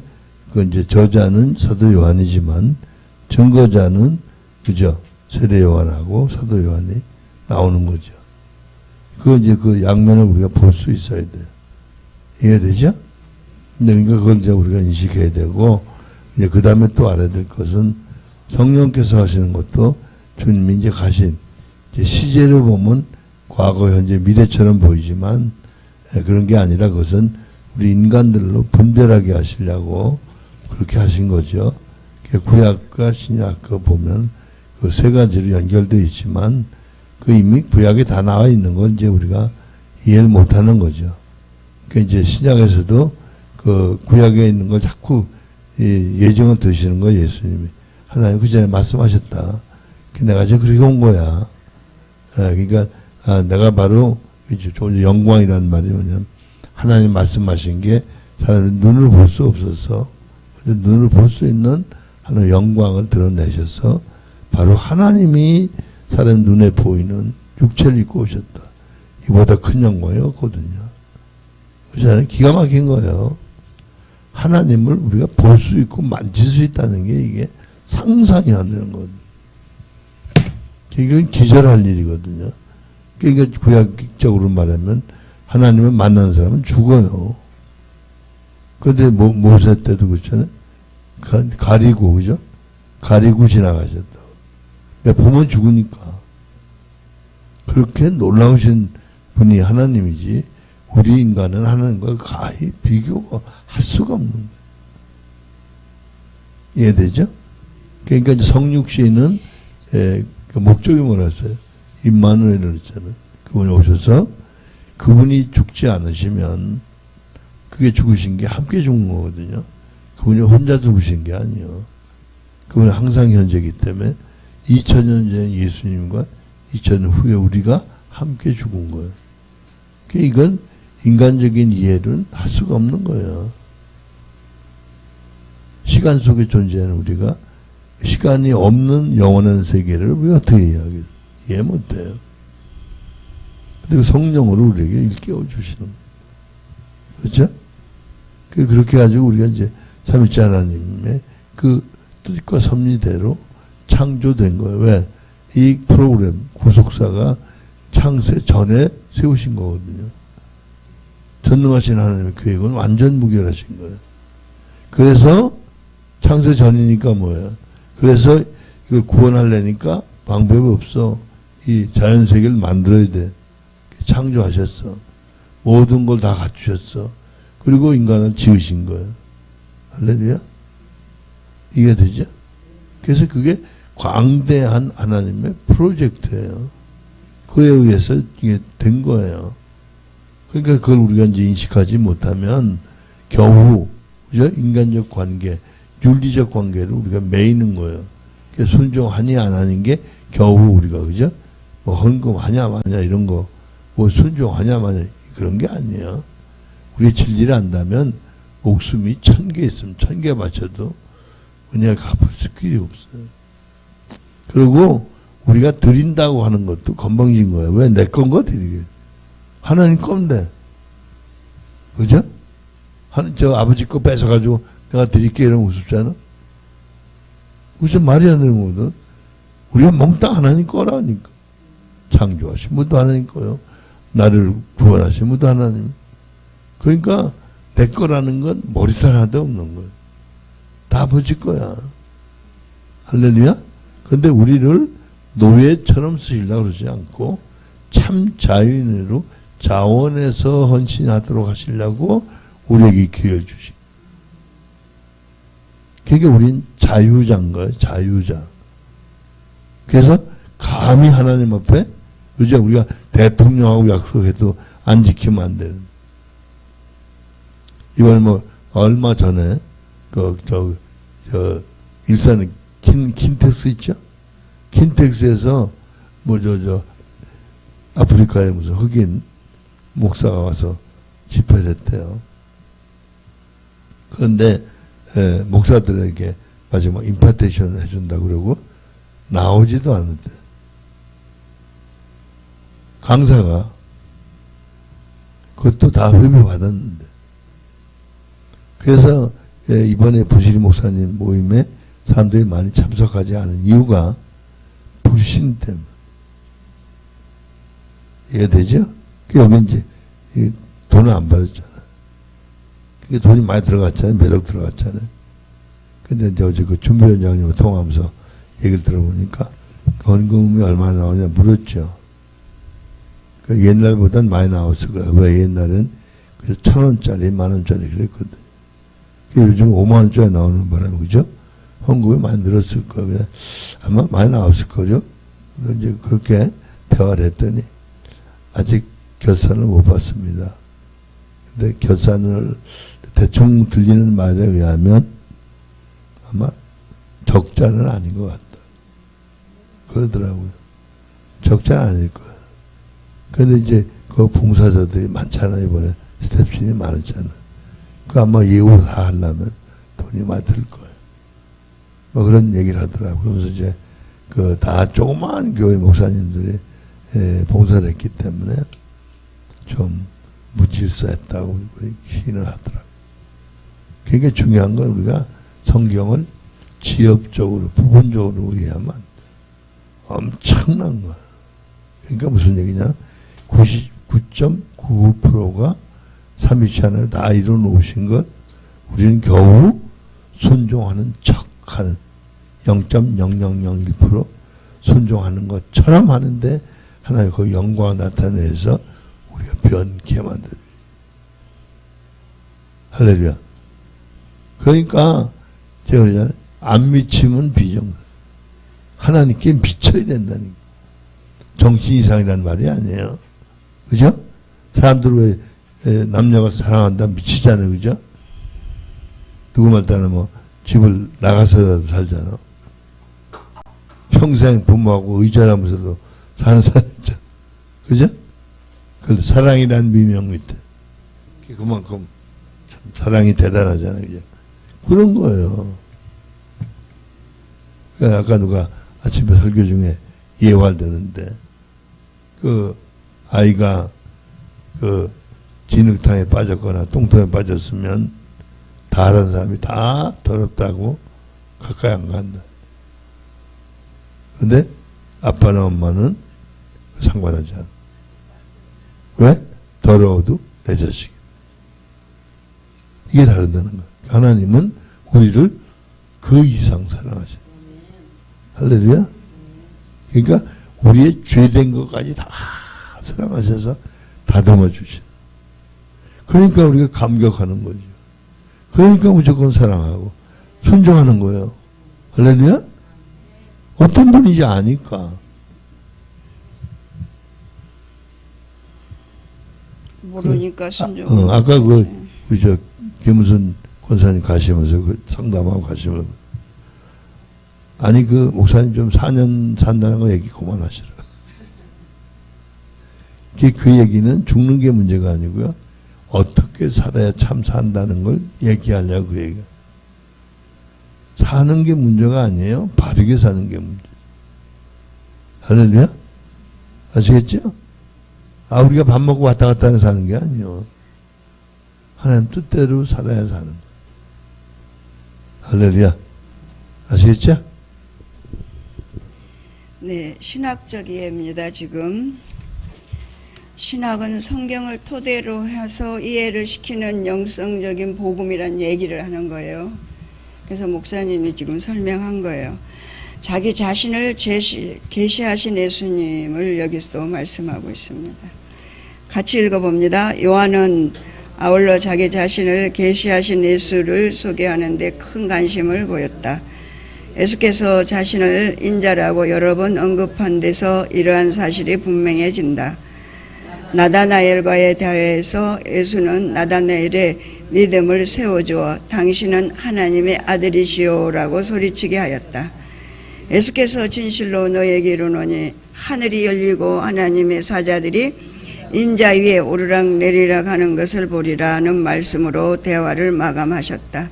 그 이제 저자는 사도 요한이지만 증거자는 그죠? 세례 요한하고 사도 요한이 나오는 거죠. 그 이제 그 양면을 우리가 볼 수 있어야 돼요. 이해되죠? 그러니까 그걸 이제 우리가 인식해야 되고 이제 그 다음에 또 알아야 될 것은 성령께서 하시는 것도 주님이 이제 가신 이제 시제를 보면 과거, 현재, 미래처럼 보이지만 그런 게 아니라 그것은 우리 인간들로 분별하게 하시려고 그렇게 하신 거죠. 구약과 신약 그 보면 그 세 가지로 연결되어 있지만 그 이미 구약에 다 나와 있는 걸 이제 우리가 이해를 못하는 거죠. 그 이제 신약에서도 그 구약에 있는 걸 자꾸 예정을 드시는 거 예수님이 하나님 그 전에 말씀하셨다. 내가 지금 그렇게 온 거야. 그러니까 내가 바로 영광이라는 말이 뭐냐면 하나님 말씀하신 게 사람이 눈을 볼 수 없어서 눈을 볼 수 있는 하나님 영광을 드러내셔서 바로 하나님이 사람 눈에 보이는 육체를 입고 오셨다. 이보다 큰 영광이 없거든요. 그잖아요. 기가 막힌 거예요. 하나님을 우리가 볼 수 있고 만질 수 있다는 게 이게 상상이 안 되는 거거든요. 이건 기절할 일이거든요. 그러니까 구약적으로 말하면 하나님을 만나는 사람은 죽어요. 그런데 모세 때도 그렇잖아요. 가리고, 그죠? 가리고 지나가셨다. 그러니까 보면 죽으니까. 그렇게 놀라우신 분이 하나님이지, 우리 인간은 하나님과 가히 비교가 할 수가 없는 거예요. 이해되죠? 그러니까 이제 성육신은 그 목적이 뭐랬어요? 임마누엘을 했잖아요. 그분이 오셔서 그분이 죽지 않으시면 그게 죽으신 게 함께 죽는 거거든요. 그분이 혼자 죽으신 게 아니에요. 그분이 항상 현재이기 때문에 2000년 전 예수님과 2000년 후에 우리가 함께 죽은 거예요. 그러니까 이건 인간적인 이해는 할 수가 없는 거예요. 시간 속에 존재하는 우리가 시간이 없는 영원한 세계를 우리가 어떻게 이해하겠어요? 이해 못해요. 근데 그 성령으로 우리에게 일깨워 주시는 거예요. 그렇죠? 그렇게 가지고 우리가 이제 삼위일체 하나님의 그 뜻과 섭리대로 창조된 거예요. 왜? 이 프로그램, 구속사가 창세 전에 세우신 거거든요. 전능하신 하나님의 계획은 완전 무결하신 거예요. 그래서 창세 전이니까 뭐야? 그래서 이걸 구원하려니까 방법이 없어. 이 자연세계를 만들어야 돼. 창조하셨어. 모든 걸 다 갖추셨어. 그리고 인간을 지으신 거예요. 할렐루야? 이게 되죠? 그래서 그게 광대한 하나님의 프로젝트예요. 그에 의해서 이게 된 거예요. 그러니까 그걸 우리가 이제 인식하지 못하면 겨우, 그죠? 인간적 관계, 윤리적 관계를 우리가 매이는 거예요. 그래서 순종하니 안 하는 게 겨우 우리가, 그죠? 뭐 헌금하냐 마냐 이런 거, 뭐 순종하냐 마냐 그런 게 아니에요. 우리 진리를 안다면 목숨이 1000개 있으면 1000개 바쳐도 은혜를 갚을 수 길이 없어요. 그리고 우리가 드린다고 하는 것도 건방진 거예요. 왜? 내 건가 드리게. 하나님 건데. 그죠? 저 아버지 거 뺏어가지고 내가 드릴게 이러면 우습잖아? 그죠? 말이 안 되는 거거든. 우리가 몽땅 하나님 거라니까. 창조하신 분도 하나님 거요. 나를 구원하신 분도 하나님. 그러니까 내 거라는 건 머리살 하나도 없는 거예요. 다 아버지 거야. 할렐루야? 근데 우리를 노예처럼 쓰시려고 그러지 않고 참 자유인으로 자원해서 헌신하도록 하시려고 우리에게 기회를 주시. 그러니까 우린 자유자인 거예요. 자유자. 그래서 감히 하나님 앞에 그죠? 우리가 대통령하고 약속해도 안 지키면 안 되는. 이번에 뭐 얼마 전에 일산에 킨텍스 있죠? 킨텍스에서 뭐 아프리카에 무슨 흑인 목사가 와서 집회를 했대요. 그런데 목사들에게 마지막 임파테이션을 해준다 그러고 나오지도 않는데 강사가 그것도 다 회비 받았는데 그래서 이번에 부시리 목사님 모임에 사람들이 많이 참석하지 않은 이유가 불신 때문에. 이해되죠? 여기 이제 돈을 안 받았잖아. 그게 돈이 많이 들어갔잖아요. 몇 억 들어갔잖아요. 근데 이제 어제 그 준비위원장님을 통화하면서 얘기를 들어보니까 헌금이 얼마나 나오냐 물었죠. 그 옛날보단 많이 나왔을 거야. 왜 옛날엔 1,000원짜리, 10,000원짜리 그랬거든. 요즘 5만원짜리 나오는 바람에, 그죠? 헌금이 많이 늘었을 거야. 그냥 아마 많이 나왔을 거요. 이제 그렇게 대화를 했더니 아직 결산을 못 받습니다. 근데 결산을 대충 들리는 말에 의하면 아마 적자는 아닌 것 같다. 그러더라고요. 적자는 아닐 거야. 근데 이제 그 봉사자들이 많잖아. 이번에 스텝신이 많았잖아. 그 아마 예우를 다 하려면 돈이 많이 들 거예요. 뭐 그런 얘기를 하더라고요. 그러면서 이제 그 다 조그마한 교회 목사님들이 봉사를 했기 때문에 좀 무질서했다고 시인을 하더라고요. 그러니까 중요한 건 우리가 성경을 지엽적으로, 부분적으로 이해하면 안 돼. 엄청난 거야. 그러니까 무슨 얘기냐? 99.99%가 삼위치 하나를 다 이뤄놓으신 것, 우리는 겨우 순종하는 척하는 0.0001% 순종하는 것처럼 하는데 하나님 그 영광을 나타내서 우리가 변케 만들. 할렐루야. 그러니까 제가 그러잖아요. 안 미치면 비정. 하나님께 미쳐야 된다는 정신 이상이라는 말이 아니에요. 그죠? 사람들 왜 남녀가 사랑한다 미치잖아요. 그죠? 누구 말 따라 뭐 집을 나가서라도 살잖아. 평생 부모하고 의존하면서도 사는 사람 있잖아. 그죠? 그 사랑이란 미명 밑에. 그만큼 참 사랑이 대단하잖아요. 그죠? 그런 거예요. 그러니까 아까 누가 아침에 설교 중에 예활되는데 그 아이가 그 진흙탕에 빠졌거나 똥통에 빠졌으면 다른 사람이 다 더럽다고 가까이 안 간다. 근데 아빠나 엄마는 상관하지 않아. 왜? 더러워도 내 자식이. 이게 다르다는 거야. 하나님은 우리를 그 이상 사랑하셔. 할렐루야. 그러니까 우리의 죄된 것까지 다 사랑하셔서 다듬어 주셔. 그러니까 우리가 감격하는 거죠. 그러니까 무조건 사랑하고 순종하는 거예요. 할렐루야. 어떤 분인지 아니까. 모르니까 순종. 아까 우리 김무선 권사님 가시면서 그 상담하고 가시면서 아니 그 목사님 좀 4년 산다는 거 얘기 그만하시라. 그 얘기는 죽는 게 문제가 아니고요. 어떻게 살아야 참 산다는 걸 얘기하려고 그 얘기가. 사는 게 문제가 아니에요. 바르게 사는 게 문제. 할렐루야? 아시겠죠? 우리가 밥 먹고 왔다 갔다 하는 사는 게 아니에요. 하나님 뜻대로 살아야 사는 거예요. 할렐루야. 아시겠죠? 네, 신학적 이해입니다. 지금 신학은 성경을 토대로 해서 이해를 시키는 영성적인 복음이란 얘기를 하는 거예요. 그래서 목사님이 지금 설명한 거예요. 자기 자신을 계시하신 예수님을 여기서 말씀하고 있습니다. 같이 읽어봅니다. 요한은 아울러 자기 자신을 계시하신 예수를 소개하는 데 큰 관심을 보였다. 예수께서 자신을 인자라고 여러 번 언급한 데서 이러한 사실이 분명해진다. 나다나엘과의 대화에서 예수는 나다나엘의 믿음을 세워주어 당신은 하나님의 아들이시오라고 소리치게 하였다. 예수께서 진실로 너에게 이르노니 하늘이 열리고 하나님의 사자들이 인자 위에 오르락 내리락 하는 것을 보리라는 말씀으로 대화를 마감하셨다.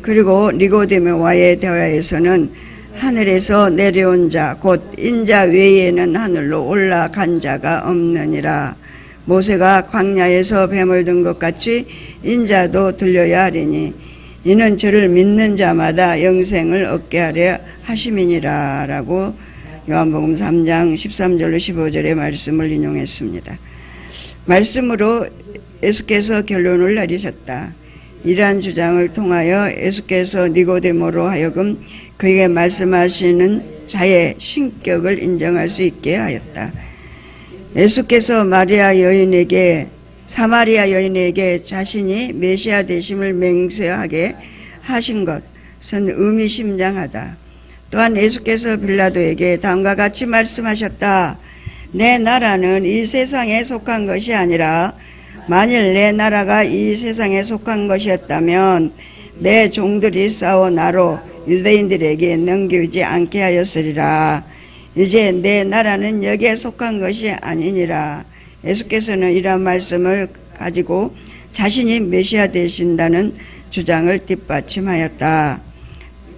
그리고 니고데모와의 대화에서는 하늘에서 내려온 자 곧 인자 외에는 하늘로 올라간 자가 없느니라. 모세가 광야에서 뱀을 든 것 같이 인자도 들려야 하리니 이는 저를 믿는 자마다 영생을 얻게 하려 하심이니라 라고 요한복음 3장 13절로 15절의 말씀을 인용했습니다. 말씀으로 예수께서 결론을 내리셨다. 이러한 주장을 통하여 예수께서 니고데모로 하여금 그에게 말씀하시는 자의 신격을 인정할 수 있게 하였다. 예수께서 사마리아 여인에게 자신이 메시아 되심을 맹세하게 하신 것은 의미심장하다. 또한 예수께서 빌라도에게 다음과 같이 말씀하셨다. 내 나라는 이 세상에 속한 것이 아니라 만일 내 나라가 이 세상에 속한 것이었다면 내 종들이 싸워 나로 유대인들에게 넘기지 않게 하였으리라. 이제 내 나라는 여기에 속한 것이 아니니라. 예수께서는 이러한 말씀을 가지고 자신이 메시아 되신다는 주장을 뒷받침하였다.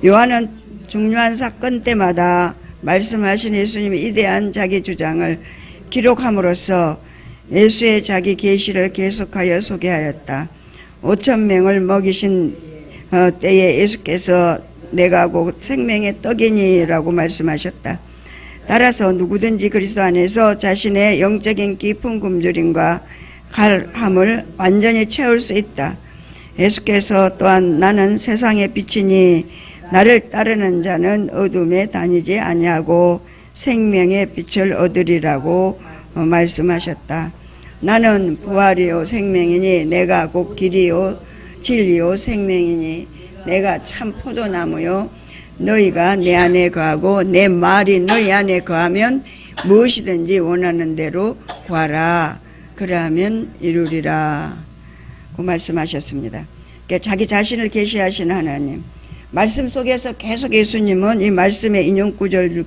요한은 중요한 사건 때마다 말씀하신 예수님의 이대한 자기 주장을 기록함으로써 예수의 자기 계시를 계속하여 소개하였다. 5,000명을 먹이신 때에 예수께서 내가 곧 생명의 떡이니라고 말씀하셨다. 따라서 누구든지 그리스도 안에서 자신의 영적인 깊은 굶주림과 갈함을 완전히 채울 수 있다. 예수께서 또한 나는 세상의 빛이니 나를 따르는 자는 어둠에 다니지 아니하고 생명의 빛을 얻으리라고 말씀하셨다. 나는 부활이요 생명이니 내가 곧 길이요 진리요 생명이니 내가 참 포도나무요 너희가 내 안에 거하고 내 말이 너희 안에 거하면 무엇이든지 원하는 대로 구하라. 그러하면 이루리라. 그 말씀하셨습니다. 그러니까 자기 자신을 계시하시는 하나님. 말씀 속에서 계속 예수님은 이 말씀의 인용구절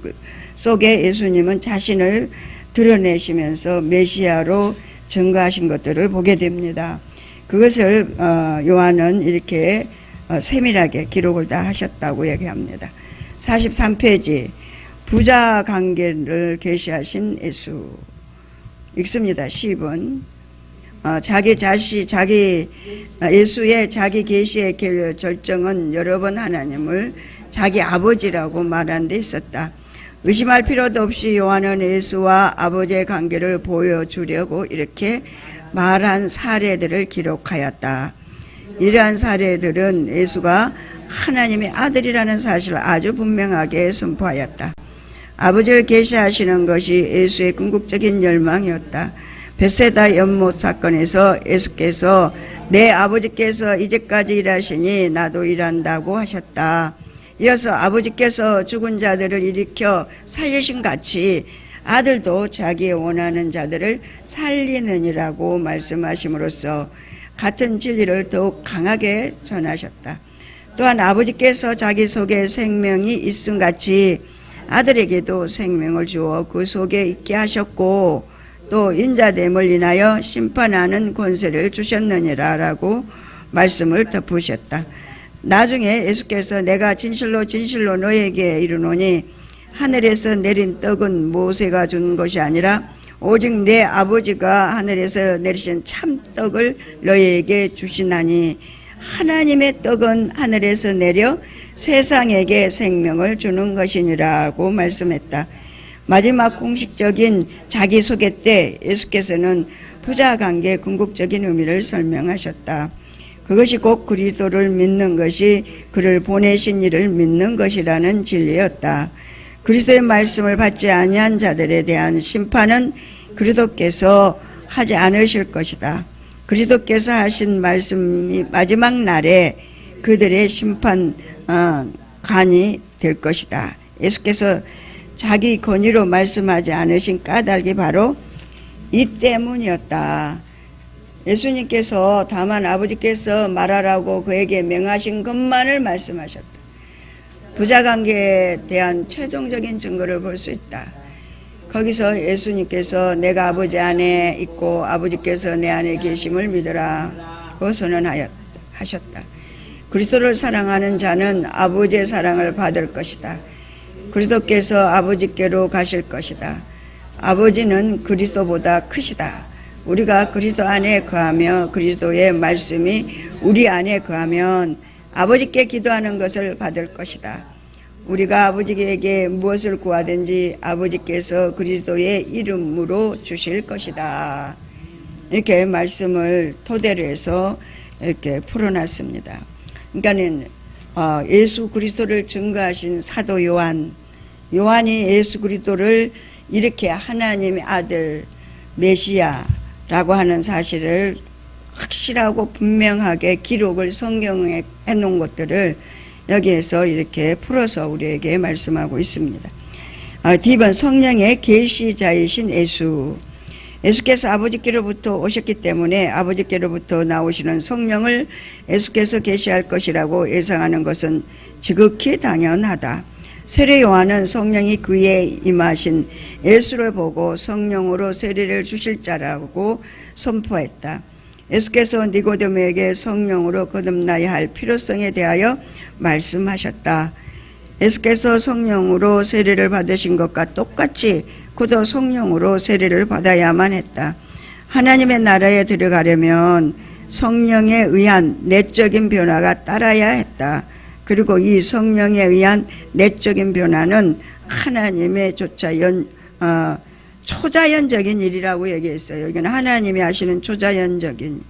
속에 예수님은 자신을 드러내시면서 메시아로 증거하신 것들을 보게 됩니다. 그것을 요한은 이렇게 세밀하게 기록을 다 하셨다고 얘기합니다. 43페이지 부자 관계를 계시하신 예수 읽습니다. 10은 예수의 자기 계시의 절정은 여러 번 하나님을 자기 아버지라고 말한 데 있었다. 의심할 필요도 없이 요한은 예수와 아버지의 관계를 보여주려고 이렇게 말한 사례들을 기록하였다. 이러한 사례들은 예수가 하나님의 아들이라는 사실을 아주 분명하게 선포하였다. 아버지를 계시하시는 것이 예수의 궁극적인 열망이었다. 벳세다 연못 사건에서 예수께서 내 아버지께서 이제까지 일하시니 나도 일한다고 하셨다. 이어서 아버지께서 죽은 자들을 일으켜 살리신 같이 아들도 자기의 원하는 자들을 살리느니라고 말씀하심으로써 같은 진리를 더욱 강하게 전하셨다. 또한 아버지께서 자기 속에 생명이 있음 같이 아들에게도 생명을 주어 그 속에 있게 하셨고 또 인자됨을 인하여 심판하는 권세를 주셨느니라 라고 말씀을 덧붙이셨다. 나중에 예수께서 내가 진실로 진실로 너에게 이르노니 하늘에서 내린 떡은 모세가 준 것이 아니라 오직 내 아버지가 하늘에서 내리신 참떡을 너희에게 주시나니 하나님의 떡은 하늘에서 내려 세상에게 생명을 주는 것이니라고 말씀했다. 마지막 공식적인 자기 소개 때 예수께서는 부자관계의 궁극적인 의미를 설명하셨다. 그것이 곧 그리스도를 믿는 것이 그를 보내신 이를 믿는 것이라는 진리였다. 그리스도의 말씀을 받지 아니한 자들에 대한 심판은 그리스도께서 하지 않으실 것이다. 그리스도께서 하신 말씀이 마지막 날에 그들의 심판관이 될 것이다. 예수께서 자기 권위로 말씀하지 않으신 까닭이 바로 이 때문이었다. 예수님께서 다만 아버지께서 말하라고 그에게 명하신 것만을 말씀하셨다. 부자관계에 대한 최종적인 증거를 볼 수 있다. 거기서 예수님께서 내가 아버지 안에 있고 아버지께서 내 안에 계심을 믿으라고 선언하셨다. 그리스도를 사랑하는 자는 아버지의 사랑을 받을 것이다. 그리스도께서 아버지께로 가실 것이다. 아버지는 그리스도보다 크시다. 우리가 그리스도 안에 거하며 그리스도의 말씀이 우리 안에 거하면 아버지께 기도하는 것을 받을 것이다. 우리가 아버지에게 무엇을 구하든지 아버지께서 그리스도의 이름으로 주실 것이다. 이렇게 말씀을 토대로 해서 이렇게 풀어놨습니다. 그러니까는 예수 그리스도를 증거하신 사도 요한이 예수 그리스도를 이렇게 하나님의 아들 메시아라고 하는 사실을 확실하고 분명하게 기록을 성경에 해놓은 것들을 여기에서 이렇게 풀어서 우리에게 말씀하고 있습니다. D번 성령의 계시자이신 예수께서 아버지께로부터 오셨기 때문에 아버지께로부터 나오시는 성령을 예수께서 계시할 것이라고 예상하는 것은 지극히 당연하다. 세례 요한은 성령이 그에 임하신 예수를 보고 성령으로 세례를 주실 자라고 선포했다. 예수께서 니고데모에게 성령으로 거듭나야 할 필요성에 대하여 말씀하셨다. 예수께서 성령으로 세례를 받으신 것과 똑같이 그도 성령으로 세례를 받아야만 했다. 하나님의 나라에 들어가려면 성령에 의한 내적인 변화가 따라야 했다. 그리고 이 성령에 의한 내적인 변화는 하나님의 초자연적인 일이라고 얘기했어요. 이건 하나님이 하시는 초자연적인,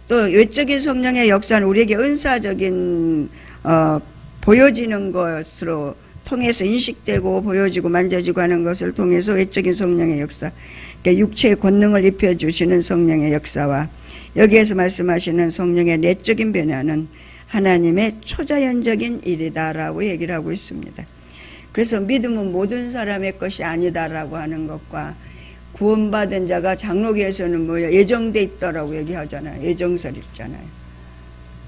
또 외적인 성령의 역사는 우리에게 은사적인 보여지는 것으로 통해서 인식되고 보여지고 만져지고 하는 것을 통해서 외적인 성령의 역사, 그러니까 육체의 권능을 입혀주시는 성령의 역사와 여기에서 말씀하시는 성령의 내적인 변화는 하나님의 초자연적인 일이다라고 얘기를 하고 있습니다. 그래서 믿음은 모든 사람의 것이 아니다라고 하는 것과 구원받은 자가 장로교에서는 뭐야 예정돼 있더라고 얘기하잖아요. 예정설 있잖아요.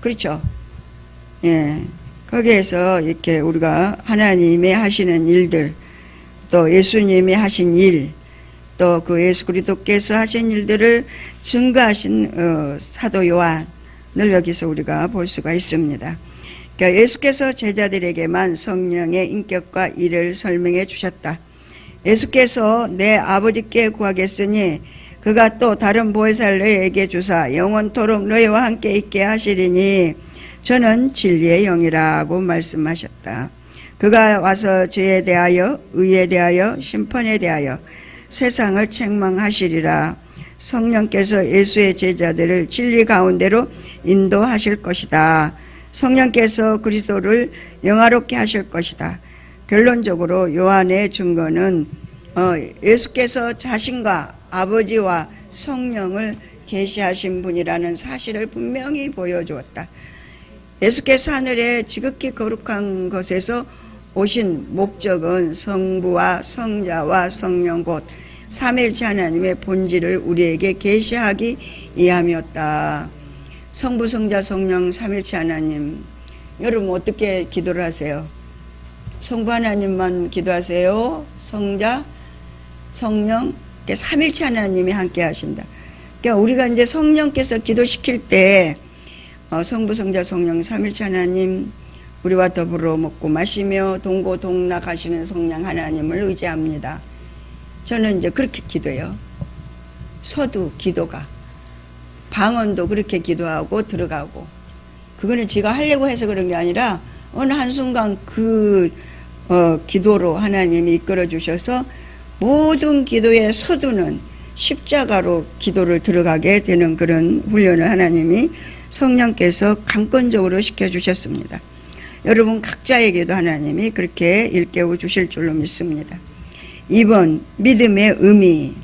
그렇죠? 예. 거기에서 이렇게 우리가 하나님이 하시는 일들, 또 예수님이 하신 일, 또 그 예수 그리스도께서 하신 일들을 증거하신 사도 요한을 여기서 우리가 볼 수가 있습니다. 그러니까 예수께서 제자들에게만 성령의 인격과 일을 설명해 주셨다. 예수께서 내 아버지께 구하겠으니 그가 또 다른 보혜사를 너희에게 주사 영원토록 너희와 함께 있게 하시리니 저는 진리의 영이라고 말씀하셨다. 그가 와서 죄에 대하여 의에 대하여 심판에 대하여 세상을 책망하시리라. 성령께서 예수의 제자들을 진리 가운데로 인도하실 것이다. 성령께서 그리스도를 영화롭게 하실 것이다. 결론적으로 요한의 증거는 예수께서 자신과 아버지와 성령을 계시하신 분이라는 사실을 분명히 보여주었다. 예수께서 하늘의 지극히 거룩한 것에서 오신 목적은 성부와 성자와 성령 곧 삼위일체 하나님의 본질을 우리에게 계시하기 위함이었다. 성부, 성자, 성령, 삼위일체 하나님, 여러분 어떻게 기도를 하세요? 성부 하나님만 기도하세요? 성자, 성령, 삼위일체 하나님이 함께 하신다. 그러니까 우리가 이제 성령께서 기도시킬 때 성부, 성자, 성령, 삼위일체 하나님, 우리와 더불어 먹고 마시며 동고동락하시는 성령 하나님을 의지합니다. 저는 이제 그렇게 기도해요. 서두 기도가, 방언도 그렇게 기도하고 들어가고, 그거는 제가 하려고 해서 그런 게 아니라 어느 한순간 그 기도로 하나님이 이끌어 주셔서 모든 기도의 서두는 십자가로 기도를 들어가게 되는 그런 훈련을 하나님이 성령께서 강권적으로 시켜주셨습니다. 여러분 각자에게도 하나님이 그렇게 일깨워 주실 줄로 믿습니다. 2번, 믿음의 의미.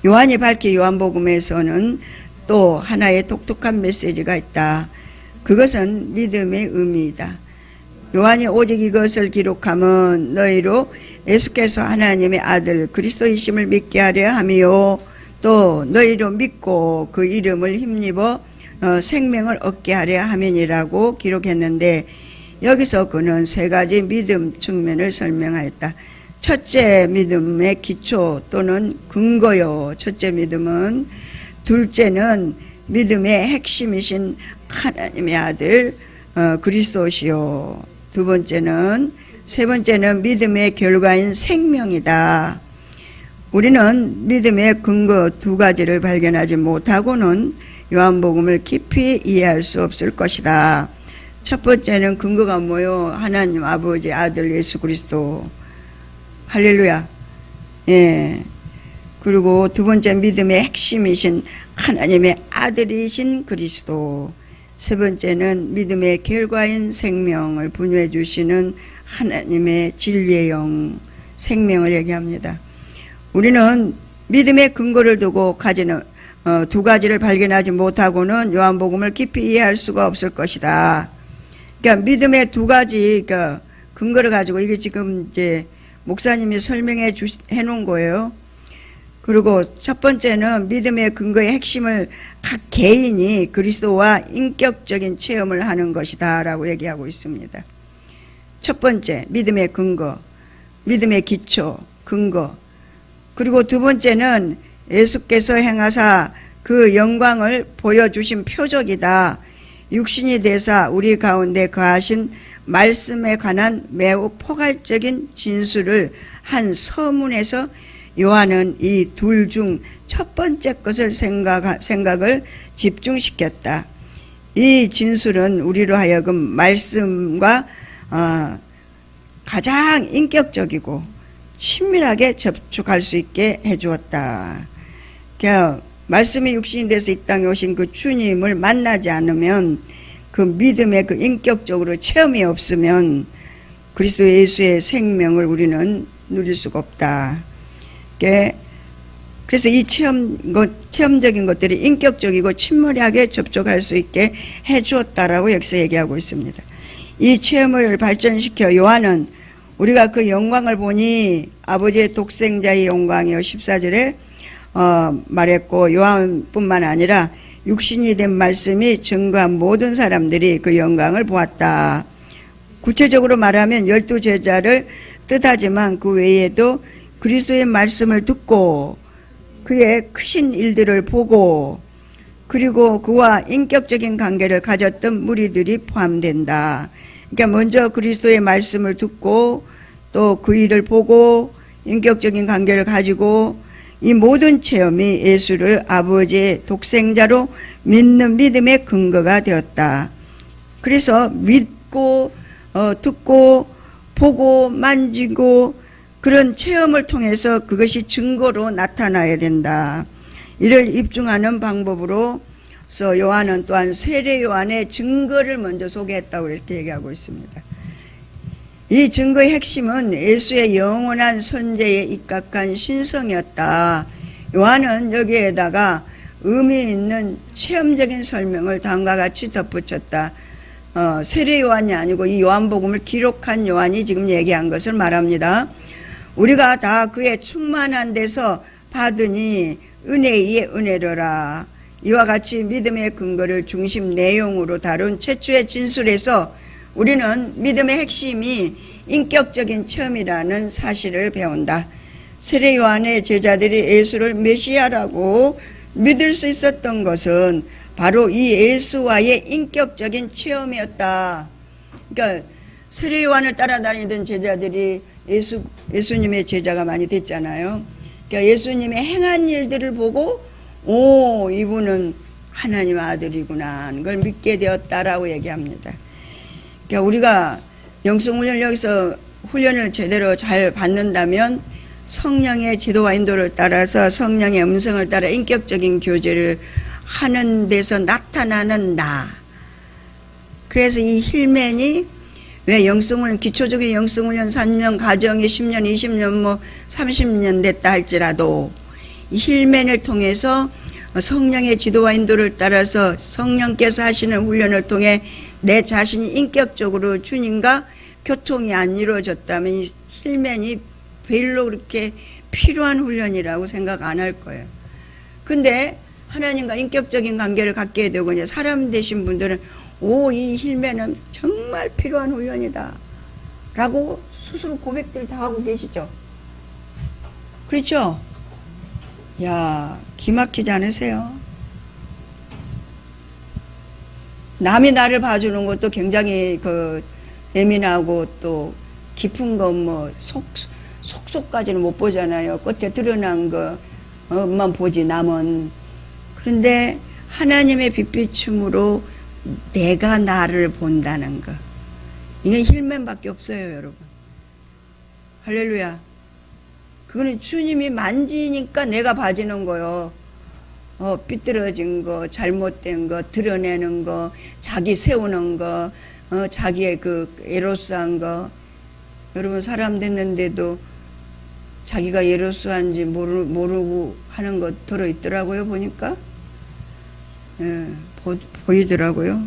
요한이 밝힌 요한복음에서는 또 하나의 독특한 메시지가 있다. 그것은 믿음의 의미이다. 요한이 오직 이것을 기록함은 너희로 예수께서 하나님의 아들 그리스도이심을 믿게 하려 함이요 또 너희로 믿고 그 이름을 힘입어 생명을 얻게 하려 함이니라고 기록했는데, 여기서 그는 세 가지 믿음 측면을 설명하였다. 첫째, 믿음의 기초 또는 근거요. 첫째 믿음은. 둘째는 믿음의 핵심이신 하나님의 아들 그리스도시요. 세 번째는 믿음의 결과인 생명이다. 우리는 믿음의 근거 두 가지를 발견하지 못하고는 요한복음을 깊이 이해할 수 없을 것이다. 첫 번째는 근거가 뭐요? 하나님 아버지 아들 예수 그리스도. 할렐루야. 예. 그리고 두 번째 믿음의 핵심이신 하나님의 아들이신 그리스도. 세 번째는 믿음의 결과인 생명을 분유해 주시는 하나님의 진리의 영, 생명을 얘기합니다. 우리는 믿음의 근거를 두고 가지는 두 가지를 발견하지 못하고는 요한복음을 깊이 이해할 수가 없을 것이다. 그러니까 믿음의 두 가지 근거를 가지고, 이게 지금 이제 목사님이 설명해 놓은 거예요. 그리고 첫 번째는 믿음의 근거의 핵심을 각 개인이 그리스도와 인격적인 체험을 하는 것이다 라고 얘기하고 있습니다. 첫 번째, 믿음의 근거, 믿음의 기초, 근거. 그리고 두 번째는 예수께서 행하사 그 영광을 보여주신 표적이다. 육신이 되사 우리 가운데 거하신 말씀에 관한 매우 포괄적인 진술을 한 서문에서 요한은 이 둘 중 첫 번째 것을 생각을 집중시켰다. 이 진술은 우리로 하여금 말씀과 가장 인격적이고 친밀하게 접촉할 수 있게 해주었다. 그러니까 말씀이 육신이 돼서 이 땅에 오신 그 주님을 만나지 않으면, 그 믿음의 그 인격적으로 체험이 없으면 그리스도 예수의 생명을 우리는 누릴 수가 없다. 그래서 이 체험적인 것들이 인격적이고 친밀하게 접촉할 수 있게 해주었다라고 여기서 얘기하고 있습니다. 이 체험을 발전시켜 요한은 우리가 그 영광을 보니 아버지의 독생자의 영광이요 14절에 말했고, 요한뿐만 아니라 육신이 된 말씀이 증거한 모든 사람들이 그 영광을 보았다. 구체적으로 말하면 12제자를 뜻하지만 그 외에도 그리스도의 말씀을 듣고 그의 크신 일들을 보고 그리고 그와 인격적인 관계를 가졌던 무리들이 포함된다. 그러니까 먼저 그리스도의 말씀을 듣고 또 그 일을 보고 인격적인 관계를 가지고 이 모든 체험이 예수를 아버지의 독생자로 믿는 믿음의 근거가 되었다. 그래서 믿고 듣고 보고 만지고 그런 체험을 통해서 그것이 증거로 나타나야 된다. 이를 입증하는 방법으로서 요한은 또한 세례 요한의 증거를 먼저 소개했다고 이렇게 얘기하고 있습니다. 이 증거의 핵심은 예수의 영원한 선제에 입각한 신성이었다. 요한은 여기에다가 의미 있는 체험적인 설명을 다음과 같이 덧붙였다. 세례 요한이 아니고 이 요한복음을 기록한 요한이 지금 얘기한 것을 말합니다. 우리가 다 그의 충만한 데서 받으니 은혜에 은혜로라. 이와 같이 믿음의 근거를 중심 내용으로 다룬 최초의 진술에서 우리는 믿음의 핵심이 인격적인 체험이라는 사실을 배운다. 세례 요한의 제자들이 예수를 메시아라고 믿을 수 있었던 것은 바로 이 예수와의 인격적인 체험이었다. 그러니까 세례 요한을 따라다니던 제자들이 예수님의 제자가 많이 됐잖아요. 그러니까 예수님의 행한 일들을 보고 이분은 하나님 아들이구나 하는 걸 믿게 되었다라고 얘기합니다. 그러니까 우리가 영성훈련을 여기서 훈련을 제대로 잘 받는다면 성령의 지도와 인도를 따라서 성령의 음성을 따라 인격적인 교제를 하는 데서 나타나는 나. 그래서 이 힐맨이 왜 영성훈련, 기초적인 영성훈련 3년, 가정이 10년, 20년, 30년 됐다 할지라도 이 힐맨을 통해서 성령의 지도와 인도를 따라서 성령께서 하시는 훈련을 통해 내 자신이 인격적으로 주님과 교통이 안 이루어졌다면 이 힐맨이 별로 그렇게 필요한 훈련이라고 생각 안 할 거예요. 근데 하나님과 인격적인 관계를 갖게 되고 이제 사람 되신 분들은 이 힐맨은 정말 필요한 훈련이다 라고 스스로 고백들 다 하고 계시죠. 그렇죠? 야, 기막히지 않으세요? 남이 나를 봐주는 것도 굉장히 예민하고 또 깊은 거 속까지는 못 보잖아요. 끝에 드러난 것만 보지 남은. 그런데 하나님의 빛비춤으로 내가 나를 본다는 거, 이건 힐맨밖에 없어요, 여러분. 할렐루야. 그거는 주님이 만지니까 내가 봐지는 거요. 삐뚤어진 거, 잘못된 거, 드러내는 거, 자기 세우는 거, 자기의 에로스한 거. 여러분, 사람 됐는데도 자기가 에로스한지 모르고 하는 거 들어있더라고요, 보니까. 보이더라고요.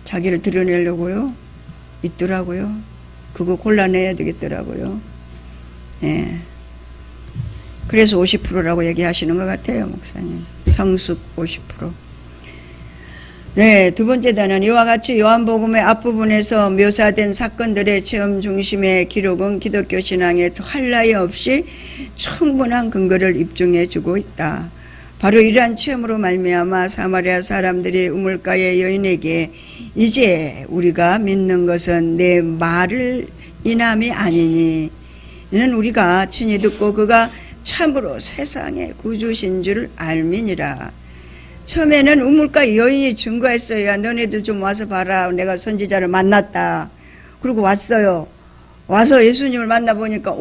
자기를 드러내려고요. 있더라고요. 그거 골라내야 되겠더라고요. 그래서 50%라고 얘기하시는 것 같아요, 목사님. 성숙 50%. 네, 두 번째 단은 이와 같이 요한복음의 앞부분에서 묘사된 사건들의 체험 중심의 기록은 기독교 신앙에 할 나위 없이 충분한 근거를 입증해 주고 있다. 바로 이러한 체험으로 말미암아 사마리아 사람들이 우물가의 여인에게 이제 우리가 믿는 것은 내 말을 인함이 아니니 이는 우리가 친히 듣고 그가 참으로 세상의 구주신 줄 알미니라. 처음에는 우물가 여인이 증거했어요. 야, 너네들 좀 와서 봐라. 내가 선지자를 만났다. 그리고 왔어요. 와서 예수님을 만나보니까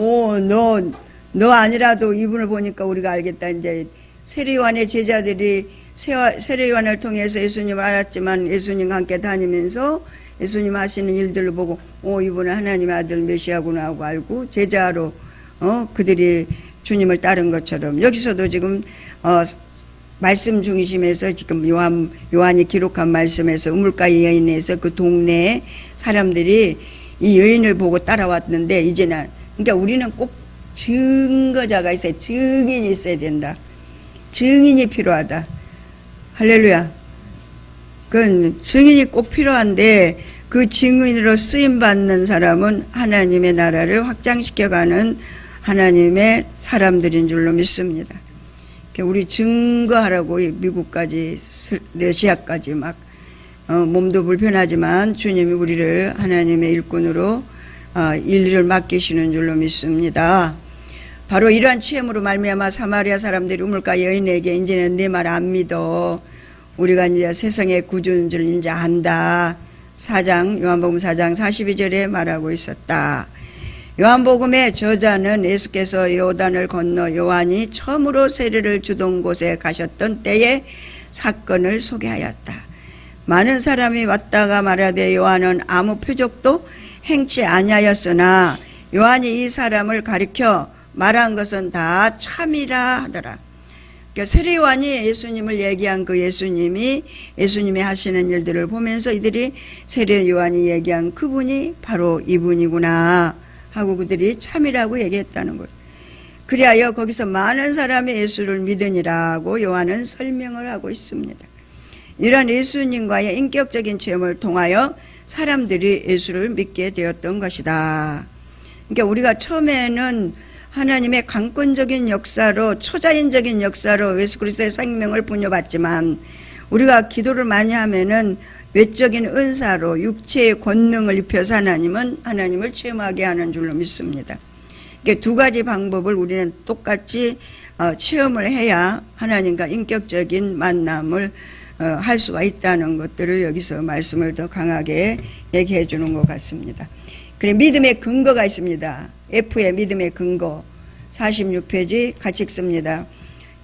너 아니라도 이분을 보니까 우리가 알겠다. 이제 세례요한의 제자들이 세례요한을 통해서 예수님을 알았지만 예수님과 함께 다니면서 예수님 하시는 일들을 보고 이분은 하나님의 아들 메시아구나 하고 알고 제자로 그들이 주님을 따른 것처럼 여기서도 지금 말씀 중심에서 지금 요한이 기록한 말씀에서 우물가 여인에서 그 동네에 사람들이 이 여인을 보고 따라왔는데 이제는 그러니까 우리는 꼭 증거자가 있어야 증인이 있어야 된다. 증인이 필요하다. 할렐루야. 그 증인이 꼭 필요한데 그 증인으로 쓰임받는 사람은 하나님의 나라를 확장시켜가는 하나님의 사람들인 줄로 믿습니다. 우리 증거하라고 미국까지 러시아까지 막 몸도 불편하지만 주님이 우리를 하나님의 일꾼으로 일을 맡기시는 줄로 믿습니다. 바로 이러한 체험으로 말미암아 사마리아 사람들이 우물가 여인에게 이제는 내 말 안 믿어. 우리가 이제 세상의 구주인 줄 이제 안다. 요한복음 4장 42절에 말하고 있었다. 요한복음의 저자는 예수께서 요단을 건너 요한이 처음으로 세례를 주던 곳에 가셨던 때의 사건을 소개하였다. 많은 사람이 왔다가 말하되 요한은 아무 표적도 행치 아니하였으나 요한이 이 사람을 가리켜 말한 것은 다 참이라 하더라. 그러니까 세례 요한이 예수님을 얘기한 그 예수님이 하시는 일들을 보면서 이들이 세례 요한이 얘기한 그분이 바로 이분이구나 하고 그들이 참이라고 얘기했다는 거예요. 그리하여 거기서 많은 사람이 예수를 믿으니라고 요한은 설명을 하고 있습니다. 이런 예수님과의 인격적인 체험을 통하여 사람들이 예수를 믿게 되었던 것이다. 그러니까 우리가 처음에는 하나님의 강권적인 역사로 초자연적인 역사로 예수 그리스도의 생명을 부여받지만 우리가 기도를 많이 하면은 외적인 은사로 육체의 권능을 입혀서 하나님은 하나님을 체험하게 하는 줄로 믿습니다. 그러니까 두 가지 방법을 우리는 똑같이 체험을 해야 하나님과 인격적인 만남을 할 수가 있다는 것들을 여기서 말씀을 더 강하게 얘기해 주는 것 같습니다. 그래 믿음의 근거가 있습니다. F의 믿음의 근거 46페이지 같이 읽습니다.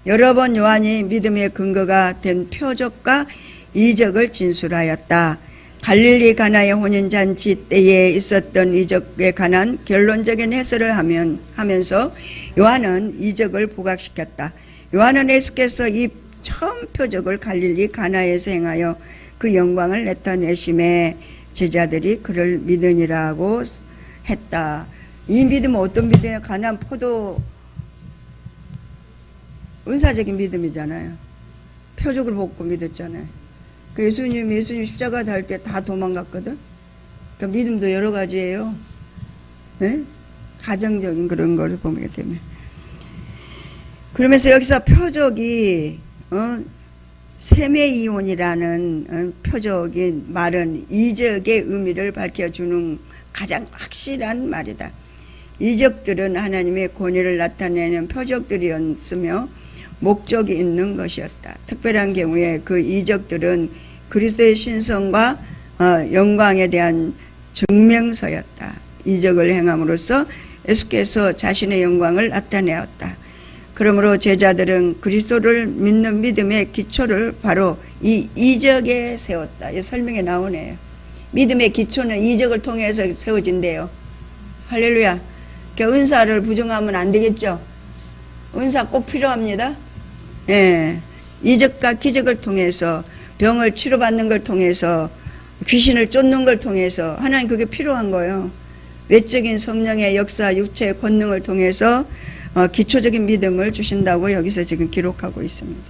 여러 번 요한이 믿음의 근거가 된 표적과 이적을 진술하였다. 갈릴리 가나의 혼인잔치 때에 있었던 이적에 관한 결론적인 해설을 하면서 요한은 이적을 부각시켰다. 요한은 예수께서 이 처음 표적을 갈릴리 가나에서 행하여 그 영광을 나타내심에 제자들이 그를 믿으니라고 했다. 이 믿음은 어떤 믿음이에요? 가나안 포도 은사적인 믿음이잖아요. 표적을 보고 믿었잖아요. 그 예수님 십자가 달 때 다 도망갔거든. 그러니까 믿음도 여러 가지예요. 네? 가정적인 그런 걸 보게 되면. 그러면서 여기서 표적이 세메이온이라는 표적인 말은 이적의 의미를 밝혀주는 가장 확실한 말이다. 이적들은 하나님의 권위를 나타내는 표적들이었으며 목적이 있는 것이었다. 특별한 경우에 그 이적들은 그리스도의 신성과 영광에 대한 증명서였다. 이적을 행함으로써 예수께서 자신의 영광을 나타내었다. 그러므로 제자들은 그리스도를 믿는 믿음의 기초를 바로 이 이적에 세웠다. 이 설명에 나오네요. 믿음의 기초는 이적을 통해서 세워진대요. 할렐루야. 그러니까 은사를 부정하면 안 되겠죠. 은사 꼭 필요합니다. 예. 이적과 기적을 통해서 병을 치료받는 걸 통해서 귀신을 쫓는 걸 통해서 하나님 그게 필요한 거예요. 외적인 성령의 역사, 육체의 권능을 통해서 기초적인 믿음을 주신다고 여기서 지금 기록하고 있습니다.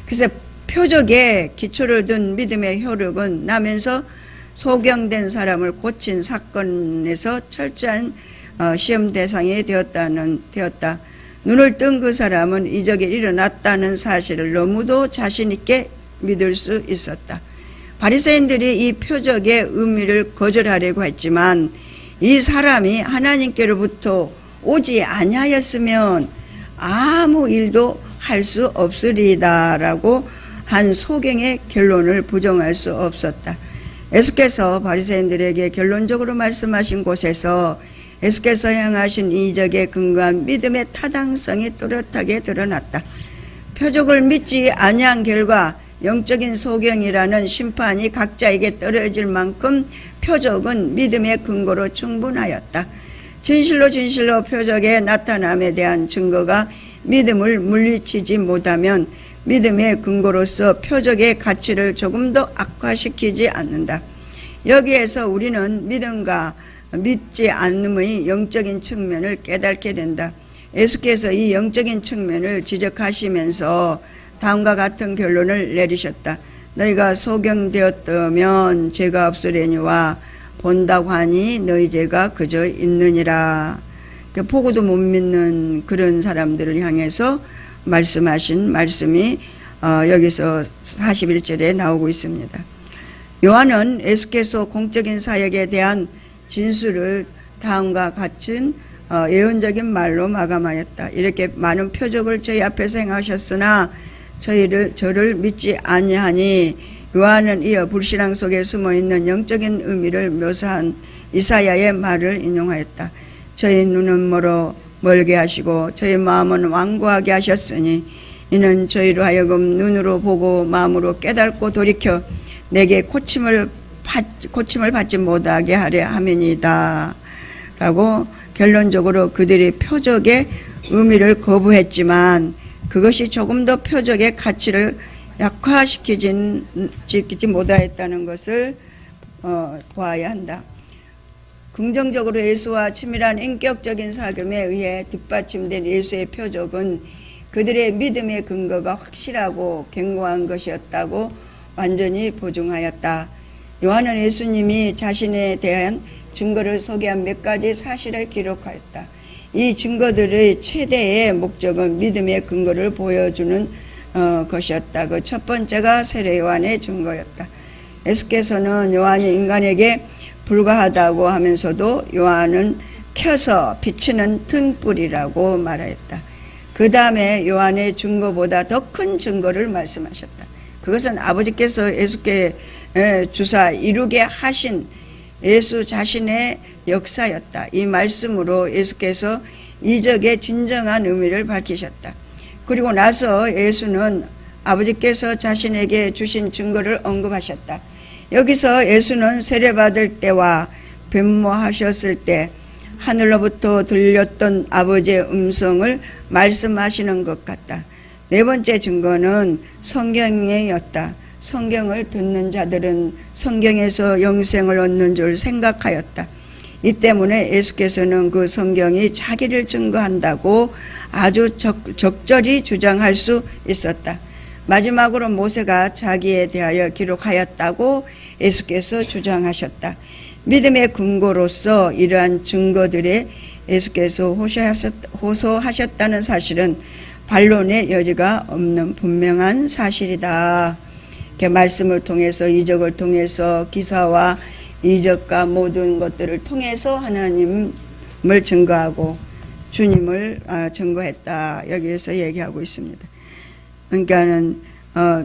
그래서 표적에 기초를 둔 믿음의 효력은 나면서 소경된 사람을 고친 사건에서 철저한 시험 대상이 되었다. 눈을 뜬 그 사람은 이적이 일어났다는 사실을 너무도 자신 있게 믿을 수 있었다. 바리새인들이 이 표적의 의미를 거절하려고 했지만 이 사람이 하나님께로부터 오지 아니하였으면 아무 일도 할 수 없으리다라고 한 소경의 결론을 부정할 수 없었다. 예수께서 바리새인들에게 결론적으로 말씀하신 곳에서 예수께서 행하신 이적에 근거한 믿음의 타당성이 뚜렷하게 드러났다. 표적을 믿지 아니한 결과 영적인 소경이라는 심판이 각자에게 떨어질 만큼 표적은 믿음의 근거로 충분하였다. 진실로 표적의 나타남에 대한 증거가 믿음을 물리치지 못하면 믿음의 근거로서 표적의 가치를 조금 더 악화시키지 않는다. 여기에서 우리는 믿음과 믿지 않음의 영적인 측면을 깨닫게 된다. 예수께서 이 영적인 측면을 지적하시면서 다음과 같은 결론을 내리셨다. 너희가 소경되었다면 죄가 없으려니와 본다고 하니 너희 죄가 그저 있느니라. 보고도 못 믿는 그런 사람들을 향해서 말씀하신 말씀이 여기서 41절에 나오고 있습니다. 요한은 예수께서 공적인 사역에 대한 진술을 다음과 같은 예언적인 말로 마감하였다. 이렇게 많은 표적을 저희 앞에서 행하셨으나 저를 믿지 아니하니, 요한은 이어 불신앙 속에 숨어있는 영적인 의미를 묘사한 이사야의 말을 인용하였다. 저희 눈은 멀게 하시고 저희 마음은 완고하게 하셨으니 이는 저희로 하여금 눈으로 보고 마음으로 깨닫고 돌이켜 내게 고침을 받지 못하게 하려 함이니이다 라고 결론적으로 그들이 표적의 의미를 거부했지만 그것이 조금 더 표적의 가치를 약화시키지 못하였다는 것을 보아야 한다. 긍정적으로 예수와 치밀한 인격적인 사귐에 의해 뒷받침된 예수의 표적은 그들의 믿음의 근거가 확실하고 견고한 것이었다고 완전히 보증하였다. 요한은 예수님이 자신에 대한 증거를 소개한 몇 가지 사실을 기록하였다. 이 증거들의 최대의 목적은 믿음의 근거를 보여주는 것이었다. 그 첫 번째가 세례 요한의 증거였다. 예수께서는 요한이 인간에게 불과하다고 하면서도 요한은 켜서 비치는 등불이라고 말하였다. 그 다음에 요한의 증거보다 더 큰 증거를 말씀하셨다. 그것은 아버지께서 예수께 주사 이루게 하신 예수 자신의 역사였다. 이 말씀으로 예수께서 이적의 진정한 의미를 밝히셨다. 그리고 나서 예수는 아버지께서 자신에게 주신 증거를 언급하셨다. 여기서 예수는 세례받을 때와 변모하셨을 때 하늘로부터 들렸던 아버지의 음성을 말씀하시는 것 같다. 네 번째 증거는 성경이었다. 성경을 듣는 자들은 성경에서 영생을 얻는 줄 생각하였다. 이 때문에 예수께서는 그 성경이 자기를 증거한다고 아주 적절히 주장할 수 있었다. 마지막으로 모세가 자기에 대하여 기록하였다고 예수께서 주장하셨다. 믿음의 근거로서 이러한 증거들에 예수께서 호소하셨다는 사실은 반론의 여지가 없는 분명한 사실이다. 이렇게 말씀을 통해서, 이적을 통해서, 기사와 이적과 모든 것들을 통해서 하나님을 증거하고 주님을 증거했다. 여기에서 얘기하고 있습니다. 그러니까는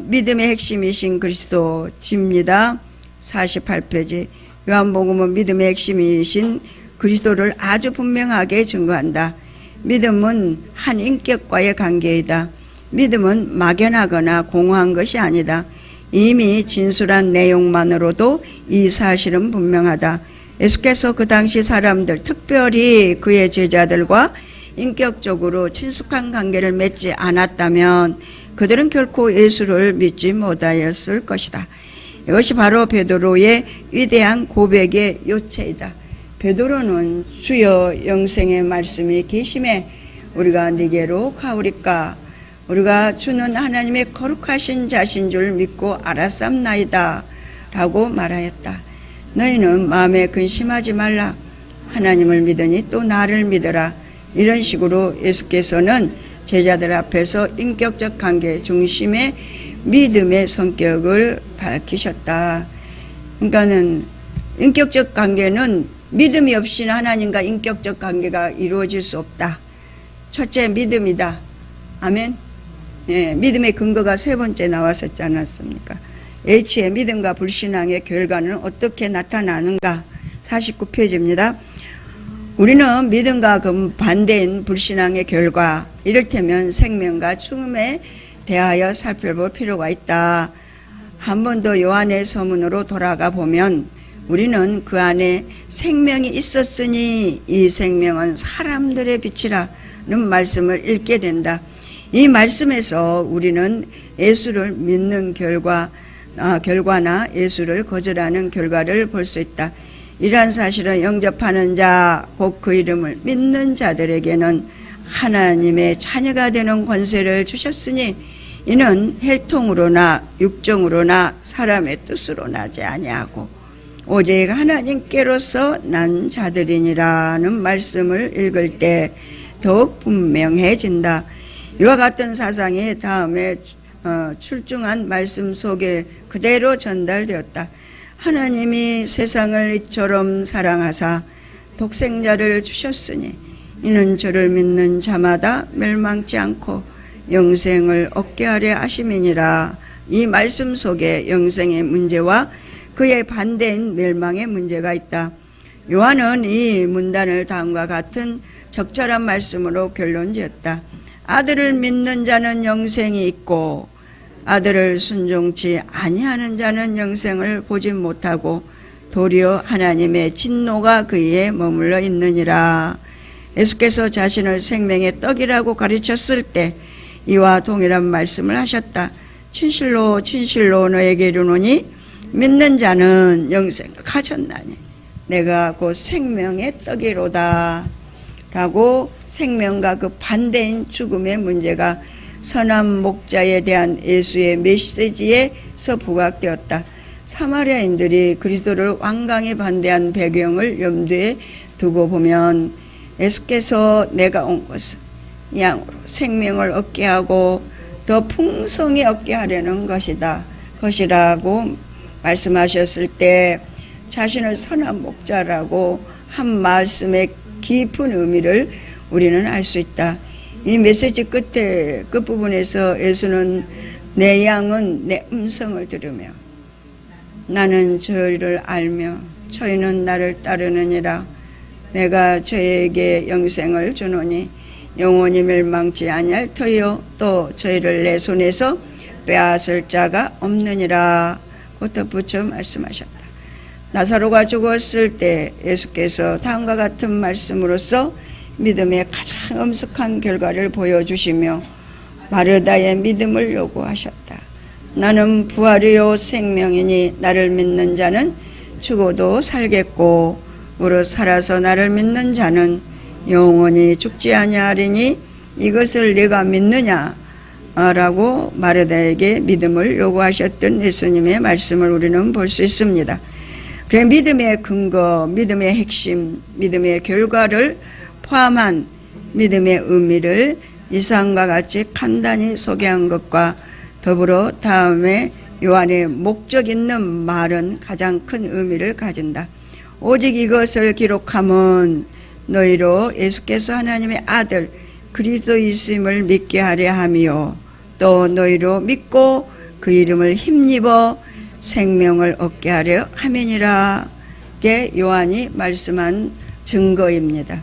믿음의 핵심이신 그리스도입니다. 48페이지. 요한복음은 믿음의 핵심이신 그리스도를 아주 분명하게 증거한다. 믿음은 한 인격과의 관계이다. 믿음은 막연하거나 공허한 것이 아니다. 이미 진술한 내용만으로도 이 사실은 분명하다. 예수께서 그 당시 사람들, 특별히 그의 제자들과 인격적으로 친숙한 관계를 맺지 않았다면 그들은 결코 예수를 믿지 못하였을 것이다. 이것이 바로 베드로의 위대한 고백의 요체이다. 베드로는 주여 영생의 말씀이 계심에 우리가 네게로 가오리까, 우리가 주는 하나님의 거룩하신 자신 줄 믿고 알았삼나이다 라고 말하였다. 너희는 마음에 근심하지 말라. 하나님을 믿으니 또 나를 믿으라. 이런 식으로 예수께서는 제자들 앞에서 인격적 관계 중심의 믿음의 성격을 밝히셨다. 그러니까는 인격적 관계는 믿음이 없이는 하나님과 인격적 관계가 이루어질 수 없다. 첫째 믿음이다. 아멘. 예, 믿음의 근거가 세 번째 나왔었지 않았습니까? H의 믿음과 불신앙의 결과는 어떻게 나타나는가? 49페이지입니다. 우리는 믿음과 반대인 불신앙의 결과, 이를테면 생명과 죽음에 대하여 살펴볼 필요가 있다. 한 번 더 요한의 서문으로 돌아가 보면 우리는 그 안에 생명이 있었으니 이 생명은 사람들의 빛이라는 말씀을 읽게 된다. 이 말씀에서 우리는 예수를 믿는 결과나 예수를 거절하는 결과를 볼 수 있다. 이러한 사실은 영접하는 자, 곧 그 이름을 믿는 자들에게는 하나님의 자녀가 되는 권세를 주셨으니 이는 혈통으로나 육정으로나 사람의 뜻으로 나지 아니하고 오직 하나님께로서 난 자들이니라는 말씀을 읽을 때 더욱 분명해진다. 이와 같은 사상이 다음에 출중한 말씀 속에 그대로 전달되었다. 하나님이 세상을 이처럼 사랑하사 독생자를 주셨으니 이는 저를 믿는 자마다 멸망치 않고 영생을 얻게 하려 하심이니라. 이 말씀 속에 영생의 문제와 그의 반대인 멸망의 문제가 있다. 요한은 이 문단을 다음과 같은 적절한 말씀으로 결론지었다. 아들을 믿는 자는 영생이 있고 아들을 순종치 아니하는 자는 영생을 보지 못하고 도리어 하나님의 진노가 그에 머물러 있느니라. 예수께서 자신을 생명의 떡이라고 가르쳤을 때 이와 동일한 말씀을 하셨다. 진실로 진실로 너에게 이르노니 믿는 자는 영생을 가졌나니 내가 곧 생명의 떡이로다 라고 생명과 그 반대인 죽음의 문제가 선한 목자에 대한 예수의 메시지에서 부각되었다. 사마리아인들이 그리스도를 완강히 반대한 배경을 염두에 두고 보면 예수께서 내가 온 것은 양으로 생명을 얻게 하고 더 풍성히 얻게 하려는 것이라고 말씀하셨을 때 자신을 선한 목자라고 한 말씀의 깊은 의미를 우리는 알 수 있다. 이 메시지 끝부분에서 예수는 내 양은 내 음성을 들으며 나는 저희를 알며 저희는 나를 따르느니라. 내가 저희에게 영생을 주노니 영원히 멸망치 아니할 터이요 또 저희를 내 손에서 빼앗을 자가 없느니라. 곧 덧붙여 말씀하셨다. 나사로가 죽었을 때 예수께서 다음과 같은 말씀으로써 믿음의 가장 엄숙한 결과를 보여주시며 마르다의 믿음을 요구하셨다. 나는 부활이요 생명이니 나를 믿는 자는 죽어도 살겠고 무릇 살아서 나를 믿는 자는 영원히 죽지 아니하리니 이것을 네가 믿느냐? 라고 마르다에게 믿음을 요구하셨던 예수님의 말씀을 우리는 볼 수 있습니다. 그래 믿음의 근거, 믿음의 핵심, 믿음의 결과를 포함한 믿음의 의미를 이상과 같이 간단히 소개한 것과 더불어 다음에 요한의 목적 있는 말은 가장 큰 의미를 가진다. 오직 이것을 기록함은 너희로 예수께서 하나님의 아들 그리스도이심을 믿게 하려 함이요 또 너희로 믿고 그 이름을 힘입어 생명을 얻게 하려 함이니라. 게 요한이 말씀한 증거입니다.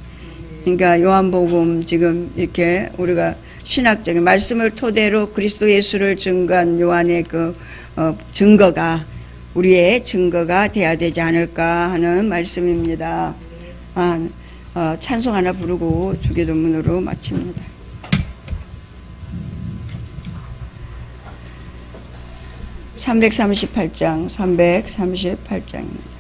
그러니까 요한복음 지금 이렇게 우리가 신학적인 말씀을 토대로 그리스도 예수를 증거한 요한의 그 증거가 우리의 증거가 돼야 되지 않을까 하는 말씀입니다. 찬송 하나 부르고 주기도문으로 마칩니다. (338장) 338장입니다.